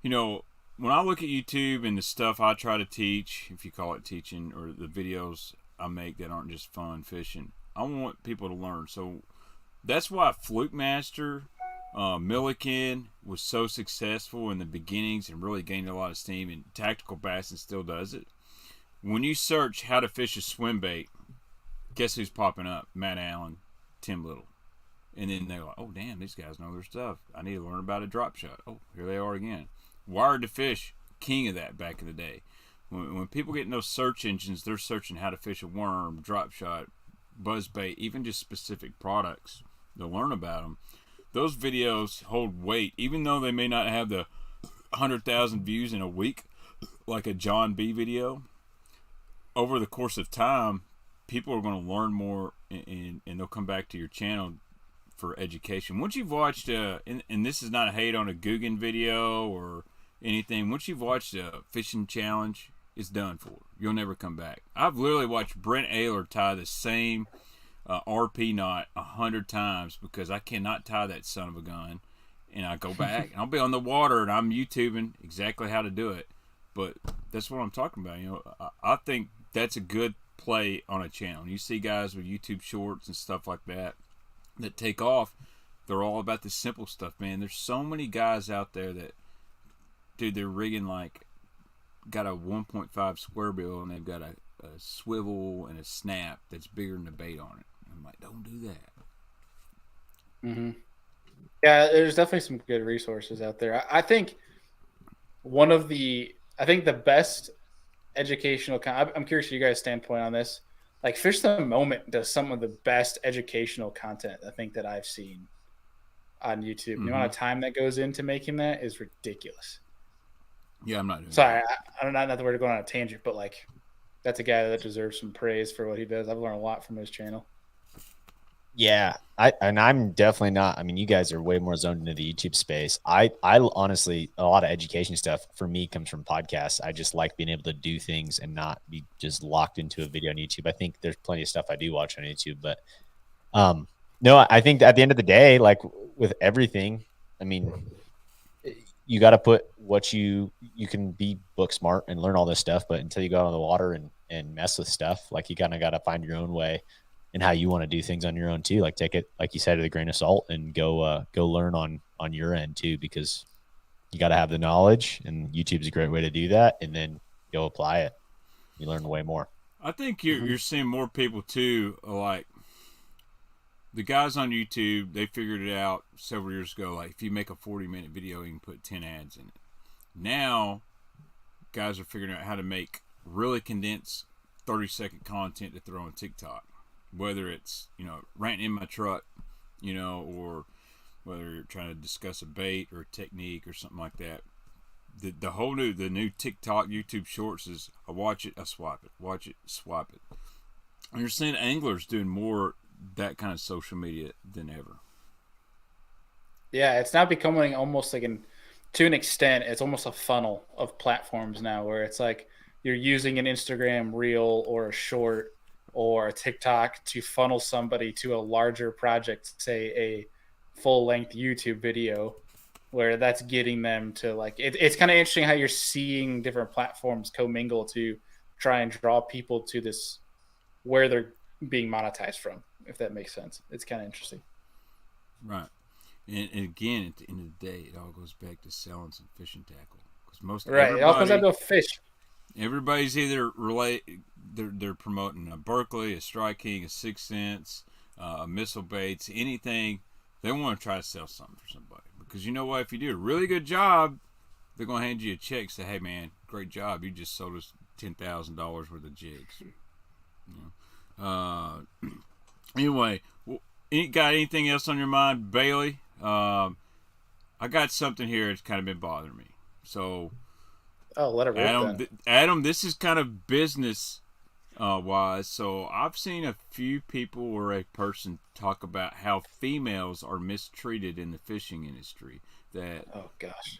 when I look at YouTube and the stuff I try to teach, if you call it teaching, or the videos I make that aren't just fun fishing, I want people to learn. So that's why Fluke Master, Milliken was so successful in the beginnings and really gained a lot of steam, and Tactical Bass and still does it. When you search how to fish a swim bait, guess who's popping up? Matt Allen, Tim Little. And then they're like, oh, damn, these guys know their stuff. I need to learn about a drop shot. Oh, here they are again. Wired to Fish, king of that back in the day. When people get in those search engines, they're searching how to fish a worm, drop shot, buzz bait, even just specific products to learn about them. Those videos hold weight, even though they may not have the 100,000 views in a week, like a John B video. Over the course of time, people are going to learn more, and they'll come back to your channel for education. Once you've watched, and this is not a hate on a Guggen video or anything, once you've watched a fishing challenge, it's done for. You'll never come back. I've literally watched Brent Ayler tie the same RP knot 100 times because I cannot tie that son of a gun. And I go back, and I'll be on the water, and I'm YouTubing exactly how to do it. But that's what I'm talking about. I think that's a good play on a channel. You see guys with YouTube shorts and stuff like that take off. They're all about the simple stuff, man. There's so many guys out there that, dude, they're rigging got a 1.5 square bill, and they've got a swivel and a snap that's bigger than the bait on it. I'm like, don't do that. Mm-hmm. Yeah, there's definitely some good resources out there. I think the best educational I'm curious to you guys' standpoint on this. Like, Fish the Moment does some of the best educational content I think that I've seen on YouTube. Mm-hmm. The amount of time that goes into making that is ridiculous. Yeah, I'm not doing Sorry, I'm not the word to go on a tangent, but that's a guy that deserves some praise for what he does. I've learned a lot from his channel. Yeah, I'm definitely not. I mean, you guys are way more zoned into the YouTube space. I honestly, a lot of education stuff for me comes from podcasts. I just like being able to do things and not be just locked into a video on YouTube. I think there's plenty of stuff I do watch on YouTube, but no, I think at the end of the day, like with everything, I mean, you got to put what you can be book smart and learn all this stuff, but until you go out on the water and mess with stuff, like you kind of got to find your own way and how you want to do things on your own too. Like take it, like you said, with a grain of salt and go learn on your end too, because you got to have the knowledge, and YouTube's a great way to do that. And then go apply it. You learn way more. I think you're seeing more people too, like the guys on YouTube, they figured it out several years ago. Like if you make a 40-minute video, you can put 10 ads in it. Now guys are figuring out how to make really condensed 30-second content to throw on TikTok. Whether it's, ranting in my truck, or whether you're trying to discuss a bait or a technique or something like that. The new TikTok, YouTube Shorts is I watch it, I swipe it, watch it, swipe it. And you're seeing anglers doing more that kind of social media than ever. Yeah, it's now becoming almost to an extent, it's almost a funnel of platforms now where it's like you're using an Instagram reel or a short or a TikTok to funnel somebody to a larger project, say a full-length YouTube video, where that's getting them to it's kind of interesting how you're seeing different platforms commingle to try and draw people to this where they're being monetized from, if that makes sense. It's kind of interesting. Right. And again, at the end of the day, it all goes back to selling some fishing tackle. Because it all comes down to a fish. Everybody's either they're promoting a Berkeley, a Strike King, a 6 Sense, a Missile Baits, anything. They want to try to sell something for somebody. Because you know what? If you do a really good job, they're going to hand you a check, say, hey, man, great job. You just sold us $10,000 worth of jigs. Anyway, got anything else on your mind, Bailey? I got something here that's kind of been bothering me. So, let it rip then. Adam, this is kind of business wise. So I've seen a few people or a person talk about how females are mistreated in the fishing industry. That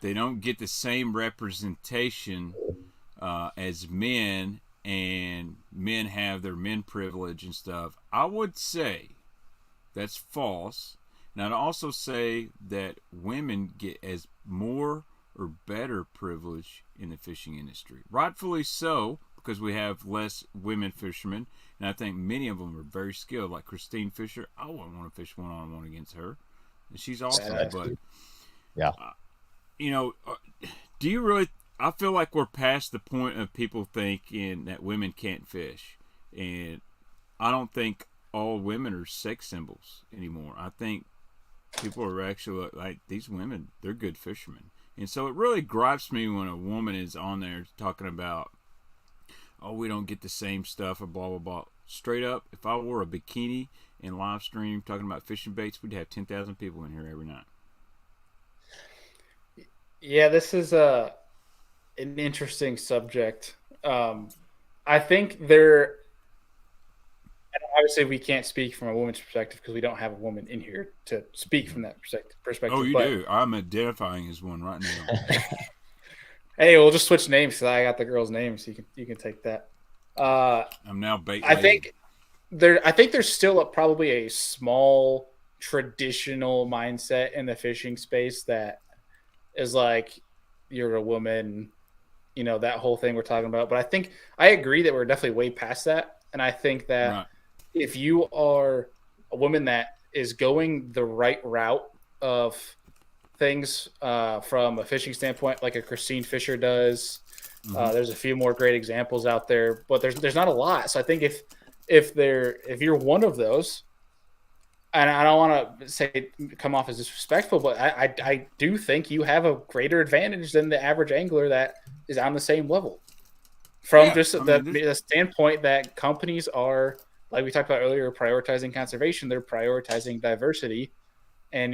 they don't get the same representation as men, and men have their men privilege and stuff. I would say that's false. And I'd also say that women get as more or better privilege in the fishing industry. Rightfully so, because we have less women fishermen, and I think many of them are very skilled, like Christine Fisher. I wouldn't want to fish one-on-one against her. And she's awesome, but yeah, do you really? I feel like we're past the point of people thinking that women can't fish, and I don't think all women are sex symbols anymore. I think people are actually like, these women, they're good fishermen. And so it really gripes me when a woman is on there talking about, oh, we don't get the same stuff or blah, blah, blah. Straight up, if I wore a bikini and live stream talking about fishing baits, we'd have 10,000 people in here every night. Yeah, this is an interesting subject. I think obviously we can't speak from a woman's perspective because we don't have a woman in here to speak from that perspective. Oh, you do? I'm identifying as one right now. Hey, we'll just switch names because I got the girl's name, so you can take that. I'm now bait. I think there's still probably a small traditional mindset in the fishing space that is like, you're a woman, that whole thing we're talking about. But I think I agree that we're definitely way past that, and I think that if you are a woman that is going the right route of things from a fishing standpoint, like a Christine Fisher does, there's a few more great examples out there, but there's not a lot. So I think if you're one of those, and I don't want to say come off as disrespectful, but I do think you have a greater advantage than the average angler that is on the same level. From the standpoint that companies are, like we talked about earlier, prioritizing conservation, they're prioritizing diversity. And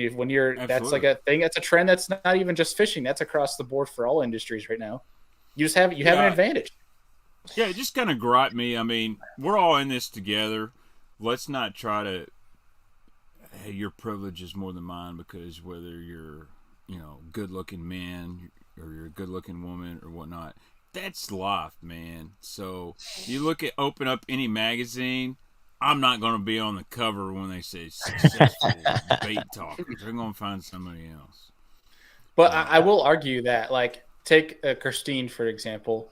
that's like a thing, that's a trend that's not even just fishing, that's across the board for all industries right now. You have an advantage. Yeah, it just kind of gripe me. I mean, we're all in this together. Let's not try to, hey, your privilege is more than mine because whether you're, good-looking man or you're a good-looking woman or whatnot, that's life, man. So you open up any magazine, I'm not going to be on the cover when they say successful bait talkers. They're going to find somebody else. But I will argue that, like, take Christine, for example.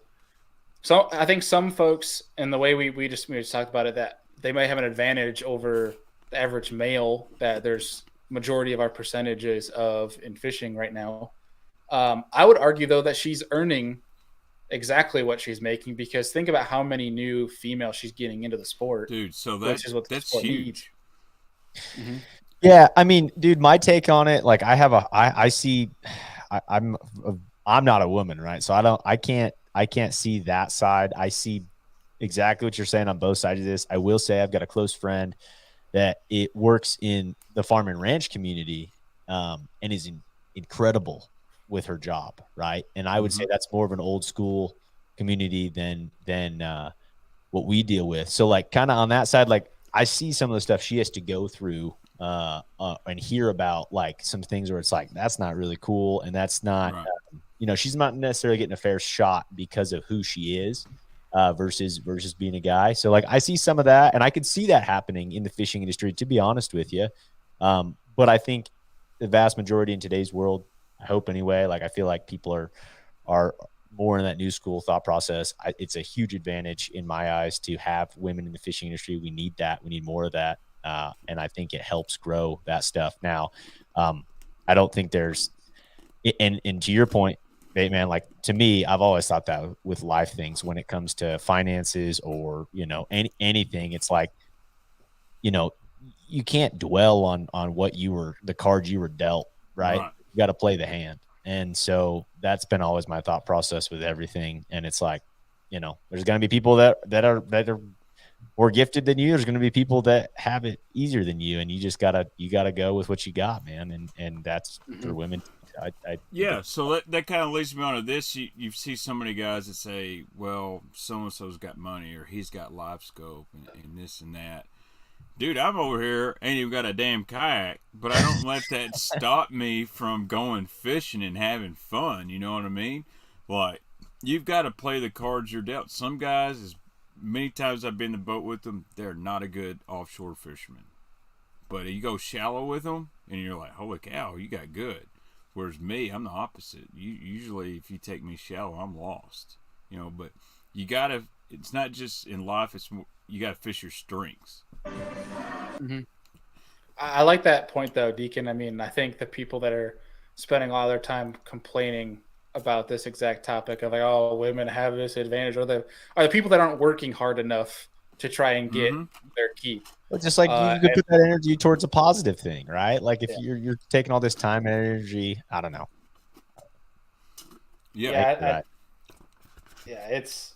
So I think some folks, and the way we just talked about it, that they might have an advantage over the average male that there's majority of our percentages of in fishing right now. I would argue, though, that she's earning exactly what she's making, because think about how many new females she's getting into the sport, dude. So that's huge. Mm-hmm. Yeah, I mean, dude, my take on it, like, I'm not a woman, right? So I can't see that side. I see exactly what you're saying on both sides of this. I will say I've got a close friend that it works in the farm and ranch community, and is incredible with her job, right? And I would say that's more of an old school community than what we deal with. So, like, kind of on that side, like, I see some of the stuff she has to go through and hear about, like, some things where it's like, that's not really cool, and that's not she's not necessarily getting a fair shot because of who she is versus being a guy. So, like, I see some of that, and I could see that happening in the fishing industry, to be honest with you. But I think the vast majority in today's world, I hope anyway, like, I feel like people are more in that new school thought process. It's a huge advantage in my eyes to have women in the fishing industry. We need that. We need more of that. And I think it helps grow that stuff. Now, I don't think there's, and to your point, Baitman, like, to me, I've always thought that with life things, when it comes to finances or, anything, it's like, you can't dwell on what the cards you were dealt, right? You got to play the hand. And so that's been always my thought process with everything. And it's like, there's going to be people that are more gifted than you. There's going to be people that have it easier than you, and you gotta go with what you got, man. And that's for women. Yeah, so that kind of leads me on to this. You see so many guys that say, well, so-and-so's got money, or he's got life scope, and this and that. Dude, I'm over here, ain't even got a damn kayak, but I don't let that stop me from going fishing and having fun, you know what I mean? Like, you've got to play the cards you're dealt. Some guys, as many times I've been in the boat with them, they're not a good offshore fisherman. But you go shallow with them, and you're like, holy cow, you got good. Whereas me, I'm the opposite. Usually, if you take me shallow, I'm lost. You know, but you gotta. It's not just in life. It's more, you gotta fish your strengths. I like that point though, Deacon. I mean, I think the people that are spending all their time complaining about this exact topic of like, oh, women have this advantage, are the people that aren't working hard enough to try and get their keep. But just like you could put that energy towards a positive thing, right? Like if you're taking all this time and energy, I don't know. It's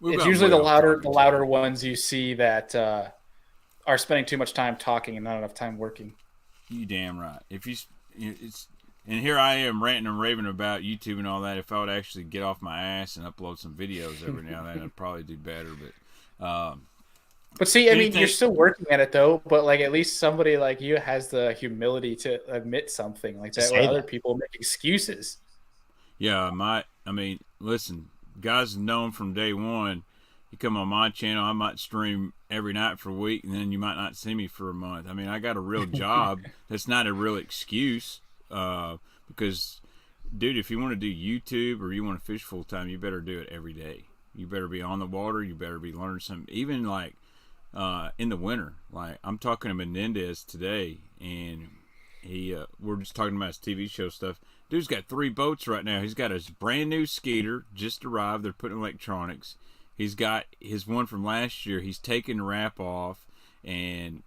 usually the louder ones you see that are spending too much time talking and not enough time working. You damn right. If it's and here I am ranting and raving about YouTube and all that. If I would actually get off my ass and upload some videos every now and then, I'd probably do better. But see, I mean, you're still working at it though. But like, at least somebody like you has the humility to admit something like that, where other people make excuses. Yeah, I mean, listen, guys known from day one. You come on my channel, I might stream every night for a week, and then you might not see me for a month. I mean, I got a real job. That's not a real excuse, because, dude, if you want to do YouTube or you want to fish full time, you better do it every day. You better be on the water. You better be learning something. Even like in the winter, like I'm talking to Menendez today, and we're just talking about his TV show stuff. Dude's got 3 boats right now. He's got his brand new Skeeter just arrived. They're putting electronics. He's got his one from last year. He's taking the wrap off and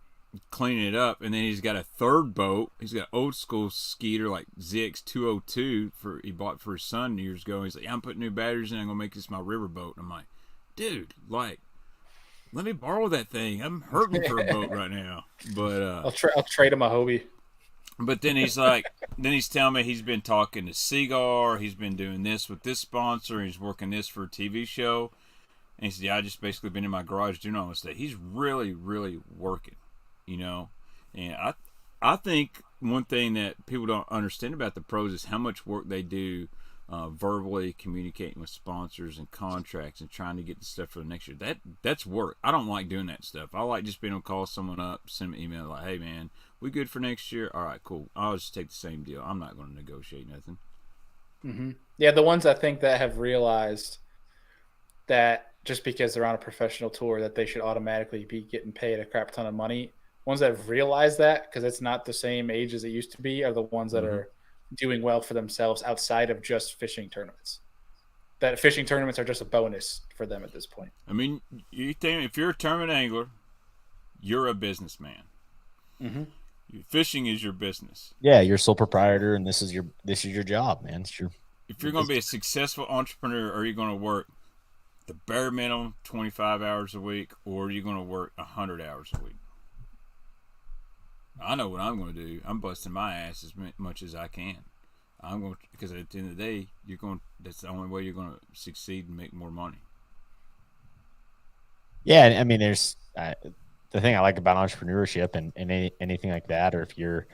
cleaning it up. And then he's got a 3rd boat. He's got old school Skeeter like ZX202 he bought for his son years ago. He's like, I'm putting new batteries in. I'm going to make this my river boat. And I'm like, dude, like, let me borrow that thing. I'm hurting for a boat right now. But I'll trade him a Hobie. But then he's like, he's telling me he's been talking to Seagar. He's been doing this with this sponsor. He's working this for a TV show. And he said, yeah, I just basically been in my garage doing all this stuff. He's really, really working, you know. And I think one thing that people don't understand about the pros is how much work they do verbally communicating with sponsors and contracts and trying to get the stuff for the next year. That's work. I don't like doing that stuff. I like just being able to call someone up, send them an email like, hey, man, we good for next year? All right, cool. I'll just take the same deal. I'm not going to negotiate nothing. Yeah, the ones I think that have realized that just because they're on a professional tour that they should automatically be getting paid a crap ton of money. Ones that have realized that, because it's not the same age as it used to be, are the ones that are doing well for themselves outside of just fishing tournaments. That fishing tournaments are just a bonus for them at this point. I mean, you think if you're a tournament angler, you're a businessman. Fishing is your business. Yeah, you're a sole proprietor, and this is your job, man. It's your. If you're going to be a successful entrepreneur, are you going to work the bare minimum 25 hours a week, or are you going to work 100 hours a week? I know what I'm going to do. I'm busting my ass as much as I can. I'm going to, because at the end of the day, that's the only way you're going to succeed and make more money. Yeah, I mean, there's the thing I like about entrepreneurship and anything like that, or if you're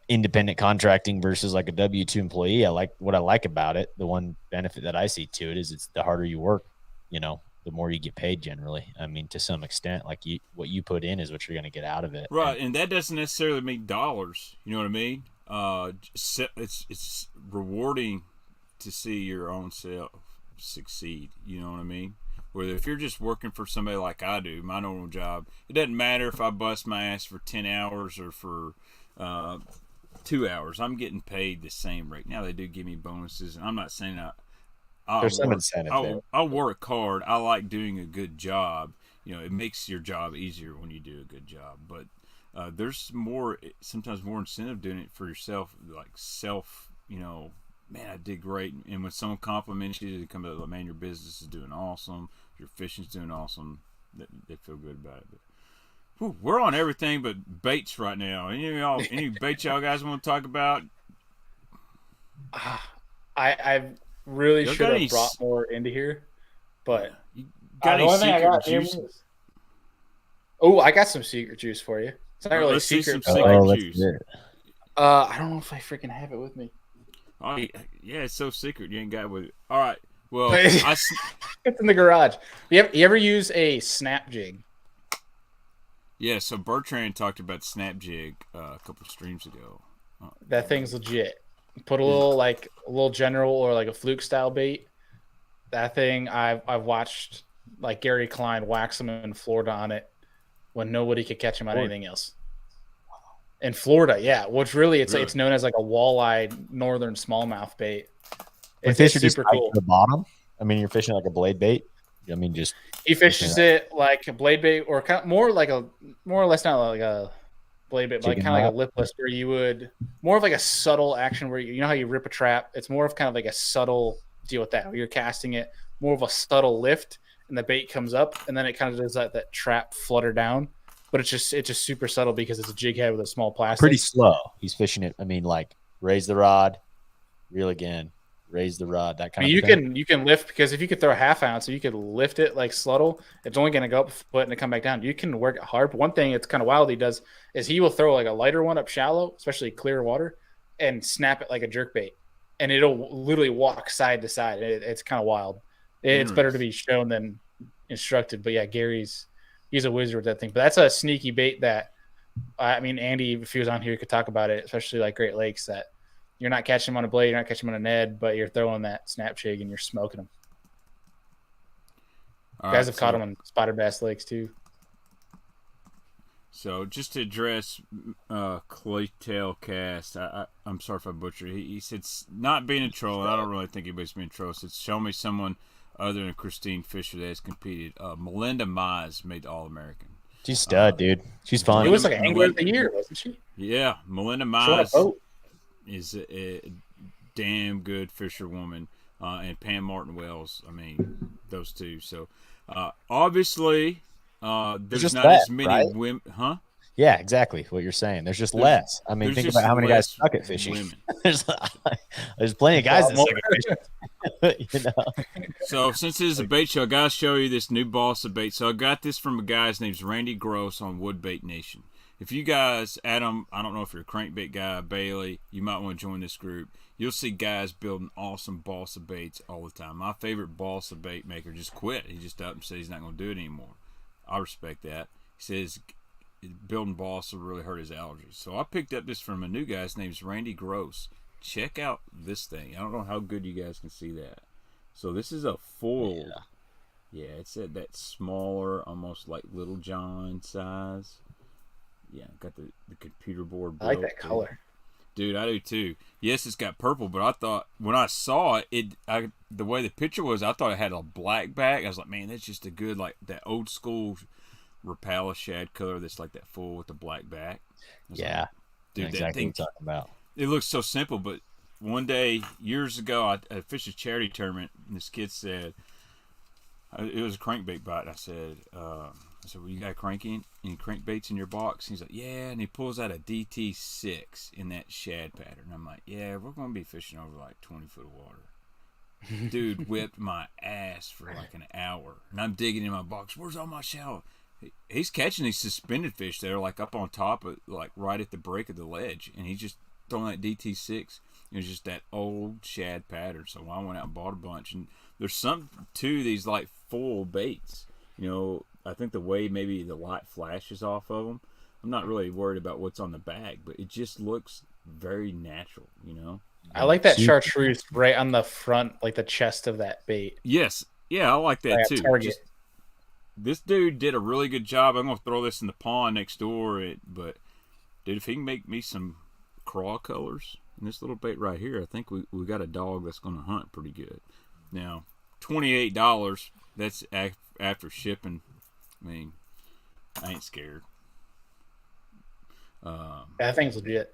independent contracting versus like a W-2 employee, what I like about it. The one benefit that I see to it is it's the harder you work, you know, the more you get paid generally. I mean, to some extent, like what you put in is what you're going to get out of it. Right. And that doesn't necessarily mean dollars. You know what I mean? It's rewarding to see your own self succeed. You know what I mean? Whether if you're just working for somebody like I do, my normal job, it doesn't matter if I bust my ass for 10 hours or for 2 hours. I'm getting paid the same rate. Now they do give me bonuses, and I'm not saying there's some incentive there. I'll work hard. I like doing a good job. You know, it makes your job easier when you do a good job. But there's sometimes more incentive doing it for yourself, like you know, man, I did great. And when someone compliments you, they come to like, man, your business is doing awesome. Your fishing's doing awesome. they feel good about it. But, whew, we're on everything but baits right now. Any baits y'all guys want to talk about? I really Y'all should got have any brought more into here, but You got the any only thing I secret got juice? Oh, I got some secret juice for you. It's not really Let's see secret. some but, secret like, juice. I don't know if I freaking have it with me. Oh, yeah, it's so secret. You ain't got it with it. All right. Well, It's in the garage. You ever use a snap jig? yeah. So Bertrand talked about snap jig a couple streams ago. That thing's legit. Put a little general or like a fluke style bait. That thing I've watched like Gary Klein wax them in Florida on it when nobody could catch him on anything else. In Florida, yeah. Which really it's known as like a walleye northern smallmouth bait. It's super cool. To the bottom. I mean, you're fishing like a blade bait. I mean, just he fishes it like a blade bait or kind of more or less not like a blade bait, but like kind of like a lipless where you would more of like a subtle action where you know how you rip a trap. It's more of kind of like a subtle deal with that. Where you're casting it more of a subtle lift, and the bait comes up, and then it kind of does that trap flutter down. But it's just super subtle because it's a jig head with a small plastic. Pretty slow. He's fishing it. I mean, like raise the rod, reel again, raise the rod. That kind of thing. You can lift because if you could throw a half ounce, so you could lift it like subtle. It's only going to go up a foot and it come back down. You can work it hard. But one thing it's kind of wild he does is he will throw like a lighter one up shallow, especially clear water, and snap it like a jerk bait, and it'll literally walk side to side. It's kind of wild. It's better to be shown than instructed. But yeah, he's a wizard with that thing. But that's a sneaky bait that, I mean, Andy, if he was on here, could talk about it, especially like Great Lakes, that you're not catching them on a blade, you're not catching them on a Ned, but you're throwing that snap jig and you're smoking them. Guys have caught them on spotted bass lakes too. So just to address Claytail Cast, I'm sorry if I butchered it. He said not being a troll, and I don't really think anybody's being a troll. Said show me someone other than Christine Fisher that has competed. Melinda Mize made the All-American. She's stud, dude. She's fun. It was like an angler of the year, wasn't she? Yeah, Melinda Mize is a damn good fisherwoman, and Pam Martin Wells. I mean, those two. So obviously, there's not as many women, huh? Yeah, exactly what you're saying. There's just less. I mean, think about how many guys suck at fishing. there's plenty of guys that suck at fishing. You know? So since this is a bait show, I gotta show you this new boss of bait. So I got this from a guy. His name's Randy Gross on Woodbait Nation. If you guys, Adam, I don't know if you're a crankbait guy, Bailey, you might want to join this group. You'll see guys building awesome balsa baits all the time. My favorite balsa bait maker just quit. He just up and said he's not going to do it anymore. I respect that. He says building balsa really hurt his allergies. So I picked up this from a new guy. His name's Randy Gross. Check out this thing. I don't know how good you guys can see that. So this is a full, yeah, it's at that smaller, almost like Little John size. Yeah, got the computer board. I like that color. Dude, I do too. Yes, it's got purple, but I thought when I saw it, the way the picture was, I thought it had a black back. I was like, man, that's just a good, like that old school Rapala shad color that's like that full with the black back. Yeah. Like, dude, exactly that thing, what you're talking about. It looks so simple, but one day, years ago, I fished a charity tournament, and this kid said, it was a crankbait bite. I said, well, you got any crankbaits in your box? He's like, yeah, and he pulls out a DT6 in that shad pattern. I'm like, yeah, we're going to be fishing over like 20 foot of water. Dude whipped my ass for like an hour, and I'm digging in my box. Where's all my shallow? He's catching these suspended fish that are like up on top of, like right at the break of the ledge, and he's just throwing that DT6. It was just that old shad pattern. So I went out and bought a bunch, and there's some to these like full baits. You know, I think the way maybe the light flashes off of them, I'm not really worried about what's on the bag, but it just looks very natural, you know? I like that chartreuse right on the front, like the chest of that bait. Yes. Yeah, I like that too. This dude did a really good job. I'm going to throw this in the pond next door, but dude, if he can make me some craw colors in this little bait right here, I think we got a dog that's going to hunt pretty good. Now, $28, that's after shipping. I mean, I ain't scared. That thing's legit.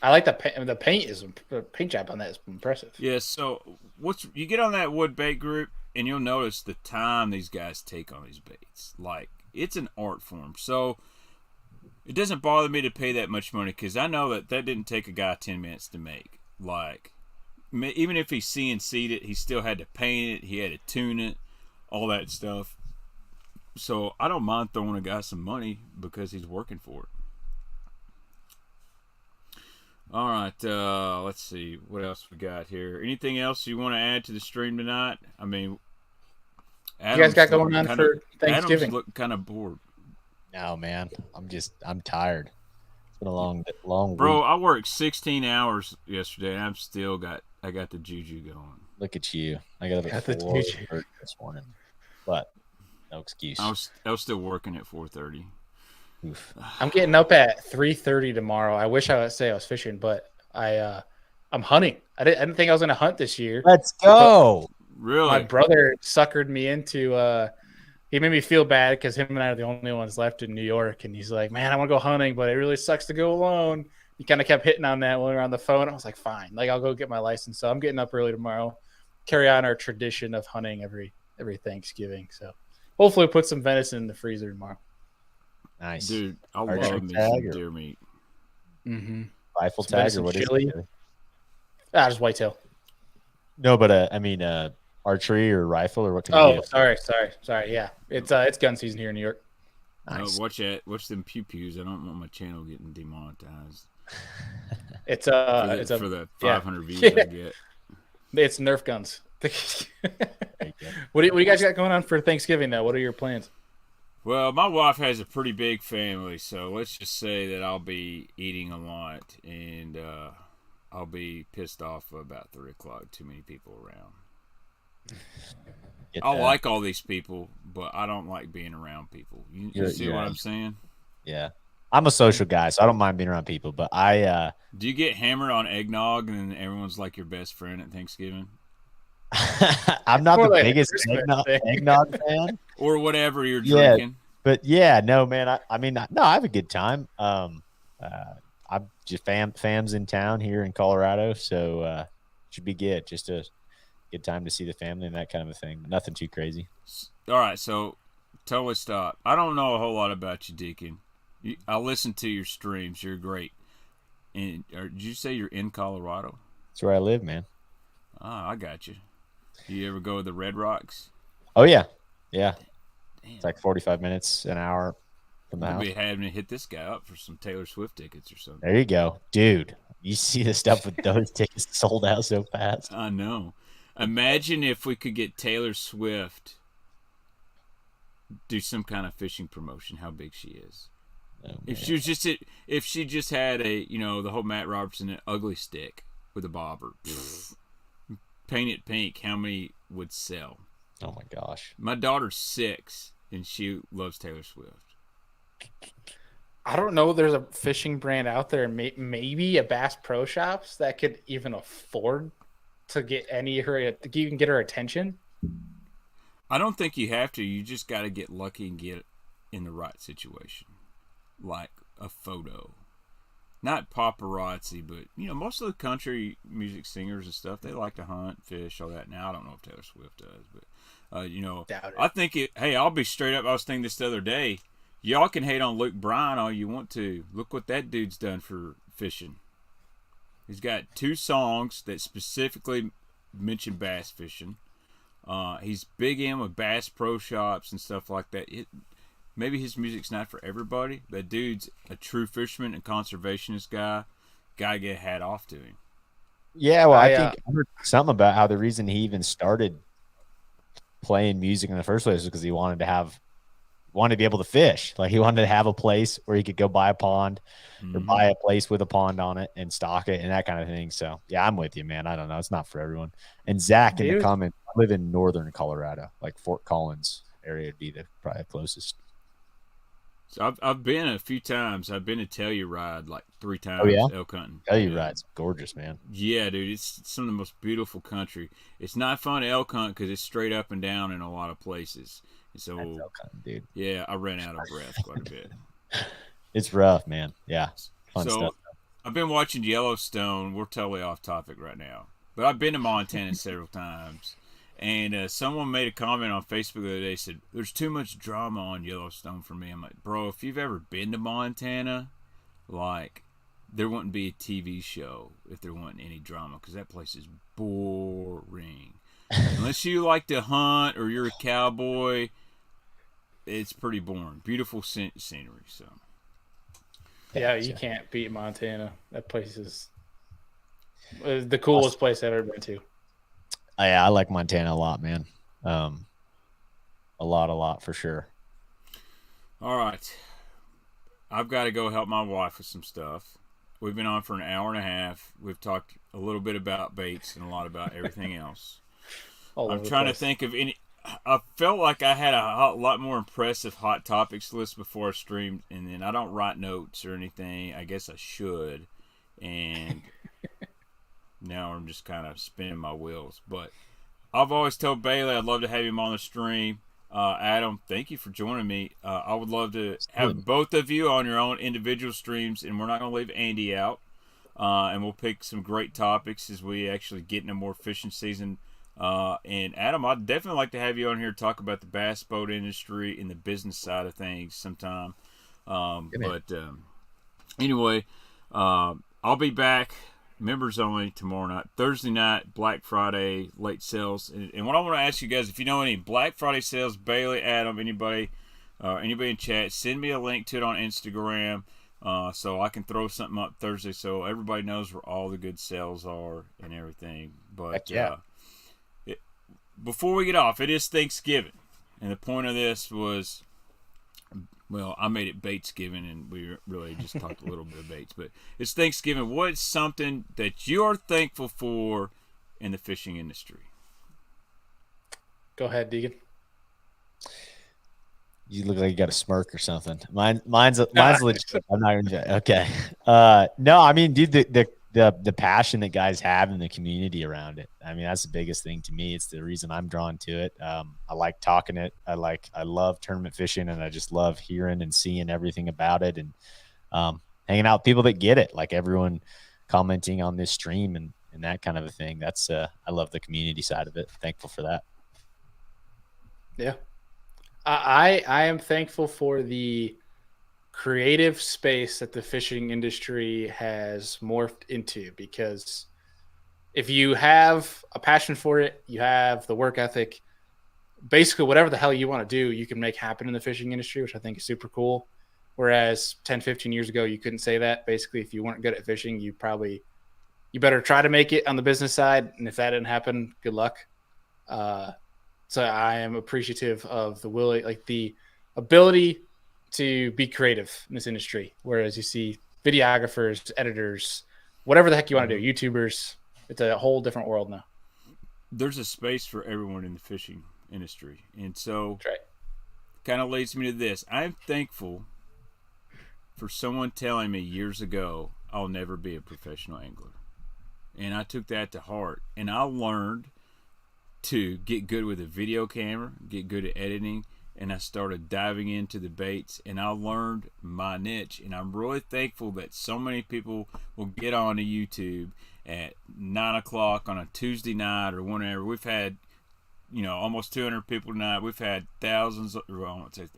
I like the paint job on that is impressive. Yeah. So you get on that wood bait group, and you'll notice the time these guys take on these baits. Like, it's an art form. So it doesn't bother me to pay that much money because I know that didn't take a guy 10 minutes to make. Like, even if he CNC'd it, he still had to paint it. He had to tune it, all that stuff. So I don't mind throwing a guy some money because he's working for it. All right, let's see what else we got here. Anything else you want to add to the stream tonight? I mean, you guys got going on for Thanksgiving? Adam's looking kind of bored. No, man, I'm tired. It's been a long Bro, week. I worked 16 hours yesterday, and I got the juju going. Look at you. I got up at 4 this morning, but no excuse. I was still working at 4:30. Oof. I'm getting up at 3:30 tomorrow. I wish I would say I was fishing, but I'm hunting. I didn't think I was going to hunt this year. Let's go. Really? My brother suckered me into he made me feel bad because him and I are the only ones left in New York, and he's like, man, I want to go hunting, but it really sucks to go alone. He kind of kept hitting on that when we were on the phone. I was like, fine, like I'll go get my license. So I'm getting up early tomorrow, carry on our tradition of hunting every Thanksgiving. So hopefully put some venison in the freezer tomorrow. Nice. Dude, I Archery love me tag some or- deer meat. Mm-hmm. Rifle Some tag or venison what is chili. it? Just whitetail. No, but I mean archery or rifle or what can you Oh, do? sorry. Yeah, it's gun season here in New York. Nice. Watch them pew pews. I don't want my channel getting demonetized. It's for the 500 views I get. It's Nerf guns. There you go. What do you guys got going on for Thanksgiving though? What are your plans? Well, my wife has a pretty big family, so let's just say that I'll be eating a lot, and I'll be pissed off about 3 o'clock. Too many people around. Get I that. like all these people, but I don't like being around people. You see what I'm saying? Yeah. I'm a social guy, so I don't mind being around people, but I Do you get hammered on eggnog and then everyone's like your best friend at Thanksgiving? I'm not More the like a biggest Christmas thing. eggnog fan. Or whatever you're Yeah. drinking? But yeah, no, man. I mean, no, I have a good time. I'm just fam's in town here in Colorado, so should be good. Just a good time to see the family and that kind of a thing. Nothing too crazy. All right, so totally stop. I don't know a whole lot about you, Deacon. I listen to your streams. You're great. And did you say you're in Colorado? That's where I live, man. Ah, I got you. You ever go to the Red Rocks? Oh yeah, yeah. Damn. It's like 45 minutes, an hour from the house. Maybe having to hit this guy up for some Taylor Swift tickets or something. There you go, dude. You see the stuff with those tickets sold out so fast. I know. Imagine if we could get Taylor Swift do some kind of fishing promotion. How big she is. Oh, If man. she was if she just had the whole Matt Robertson an ugly stick with a bobber, paint it pink, how many would sell? Oh my gosh. My daughter's 6 and she loves Taylor Swift. I don't know. There's a fishing brand out there, maybe a Bass Pro Shops that could even afford to get you can get her attention. I don't think you have to. You just got to get lucky and get in the right situation, like a photo. Not paparazzi, but most of the country music singers and stuff, they like to hunt, fish, all that. Now I don't know if Taylor Swift does, but Doubt it. I think hey, I'll be straight up. I was thinking this the other day. Y'all can hate on Luke Bryan all you want to. Look what that dude's done for fishing. He's got 2 songs that specifically mention bass fishing. He's big in with Bass Pro Shops and stuff like that. Maybe his music's not for everybody, but dude's a true fisherman and conservationist guy. Gotta get a hat off to him. Yeah, well, I think I heard something about how the reason he even started playing music in the first place was because he wanted to be able to fish. Like he wanted to have a place where he could go buy a pond or buy a place with a pond on it and stock it and that kind of thing. So yeah, I'm with you, man. I don't know. It's not for everyone. And Zach in the comments, I live in northern Colorado, like Fort Collins area would be probably the closest. So I've been a few times. I've been to Telluride like 3 times. Oh, yeah? Elk hunting. Telluride's gorgeous, man. Yeah, dude, it's some of the most beautiful country. It's not fun to elk hunt because it's straight up and down in a lot of places. And so, That's elk hunting, dude. yeah, I ran out of breath quite a bit. It's rough, man. Yeah, fun So stuff. I've been watching Yellowstone. We're totally off topic right now, but I've been to Montana several times, And someone made a comment on Facebook the other day, said, there's too much drama on Yellowstone for me. I'm like, bro, if you've ever been to Montana, like, there wouldn't be a TV show if there wasn't any drama, because that place is boring. Unless you like to hunt or you're a cowboy, it's pretty boring. Beautiful scenery. So yeah, you can't beat Montana. That place is the coolest place I've ever been to. Yeah, I like Montana a lot, man. A lot for sure. All right. I've got to go help my wife with some stuff. We've been on for an hour and a half. We've talked a little bit about baits and a lot about everything else. I'm trying to think of any. I felt like I had a lot more impressive hot topics list before I streamed, and then I don't write notes or anything. I guess I should. And now I'm just kind of spinning my wheels. But I've always told Bailey I'd love to have him on the stream. Adam, thank you for joining me. I would love to have both of you on your own individual streams, and we're not going to leave Andy out. And we'll pick some great topics as we actually get into more fishing season. And Adam, I'd definitely like to have you on here to talk about the bass boat industry and the business side of things sometime. Anyway, I'll be back. Members only tomorrow night, Thursday night, Black Friday late sales. And what I want to ask you guys, if you know any Black Friday sales, Bailey, Adam, anybody in chat, send me a link to it on Instagram so I can throw something up Thursday so everybody knows where all the good sales are and everything. But before we get off, it is Thanksgiving, and the point of this was, well, I made it BAITSGIVING, and we really just talked a little bit of baits. But it's Thanksgiving. What's something that you're thankful for in the fishing industry? Go ahead, Deegan. You look like you got a smirk or something. Mine's legit. I'm not even okay. No, I mean, dude, the passion that guys have in the community around it. I mean, that's the biggest thing to me. It's the reason I'm drawn to it. I like talking it. I love tournament fishing, and I just love hearing and seeing everything about it, and hanging out with people that get it, like everyone commenting on this stream and that kind of a thing. That's I love the community side of it. Thankful for that. Yeah. I am thankful for the creative space that the fishing industry has morphed into, because if you have a passion for it, you have the work ethic, basically whatever the hell you want to do, you can make happen in the fishing industry, which I think is super cool. Whereas 10, 15 years ago, you couldn't say that. Basically, if you weren't good at fishing, you better try to make it on the business side. And if that didn't happen, good luck. So I am appreciative of the ability to be creative in this industry. Whereas you see videographers, editors, whatever the heck you want to do, YouTubers, it's a whole different world now. There's a space for everyone in the fishing industry. And so that's right. Kind of leads me to this. I'm thankful for someone telling me years ago, I'll never be a professional angler. And I took that to heart. And I learned to get good with a video camera, get good at editing, and I started diving into the baits, and I learned my niche. And I'm really thankful that so many people will get on to YouTube at 9 o'clock on a Tuesday night or whenever. We've had, almost 200 people tonight. We've had thousands,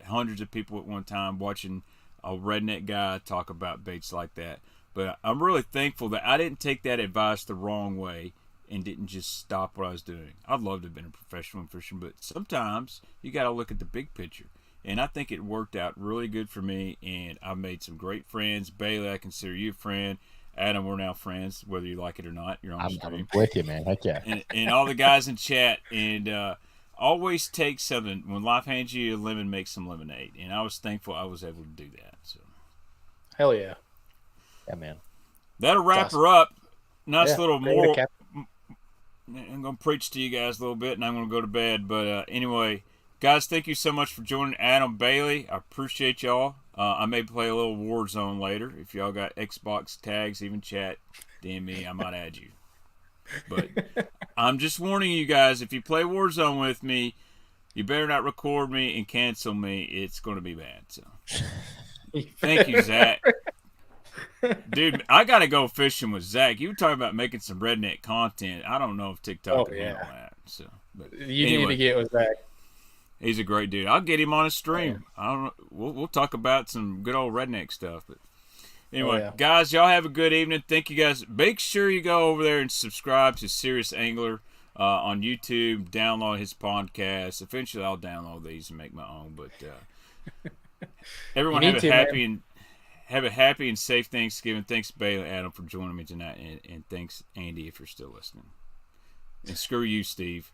hundreds of people at one time watching a redneck guy talk about baits like that. But I'm really thankful that I didn't take that advice the wrong way and didn't just stop what I was doing. I'd love to have been a professional in fishing, but sometimes you got to look at the big picture. And I think it worked out really good for me, and I've made some great friends. Bailey, I consider you a friend. Adam, we're now friends, whether you like it or not. You're on the stream. I'm with you, man. Heck yeah. And all the guys in chat. And always take something. When life hands you a lemon, make some lemonade. And I was thankful I was able to do that. So, hell yeah. Yeah, man. That'll wrap her up. Nice little moral. I'm going to preach to you guys a little bit, and I'm going to go to bed. But anyway, guys, thank you so much for joining Adam, Bailey. I appreciate y'all. I may play a little Warzone later. If y'all got Xbox tags, even chat, DM me. I might add you. But I'm just warning you guys, if you play Warzone with me, you better not record me and cancel me. It's going to be bad. So, thank you, Zach. Dude, I got to go fishing with Zach. You were talking about making some redneck content. I don't know if TikTok can handle that. So, But You anyway, need to get with Zach. he's a great dude. I'll get him on a stream. I don't know. We'll talk about some good old redneck stuff. But anyway, guys, y'all have a good evening. Thank you guys. Make sure you go over there and subscribe to Serious Angler on YouTube. Download his podcast. Eventually, I'll download these and make my own. But everyone have a happy and safe Thanksgiving. Thanks, Bailey, Adam, for joining me tonight, and thanks, Andy, if you're still listening. And screw you, Steve.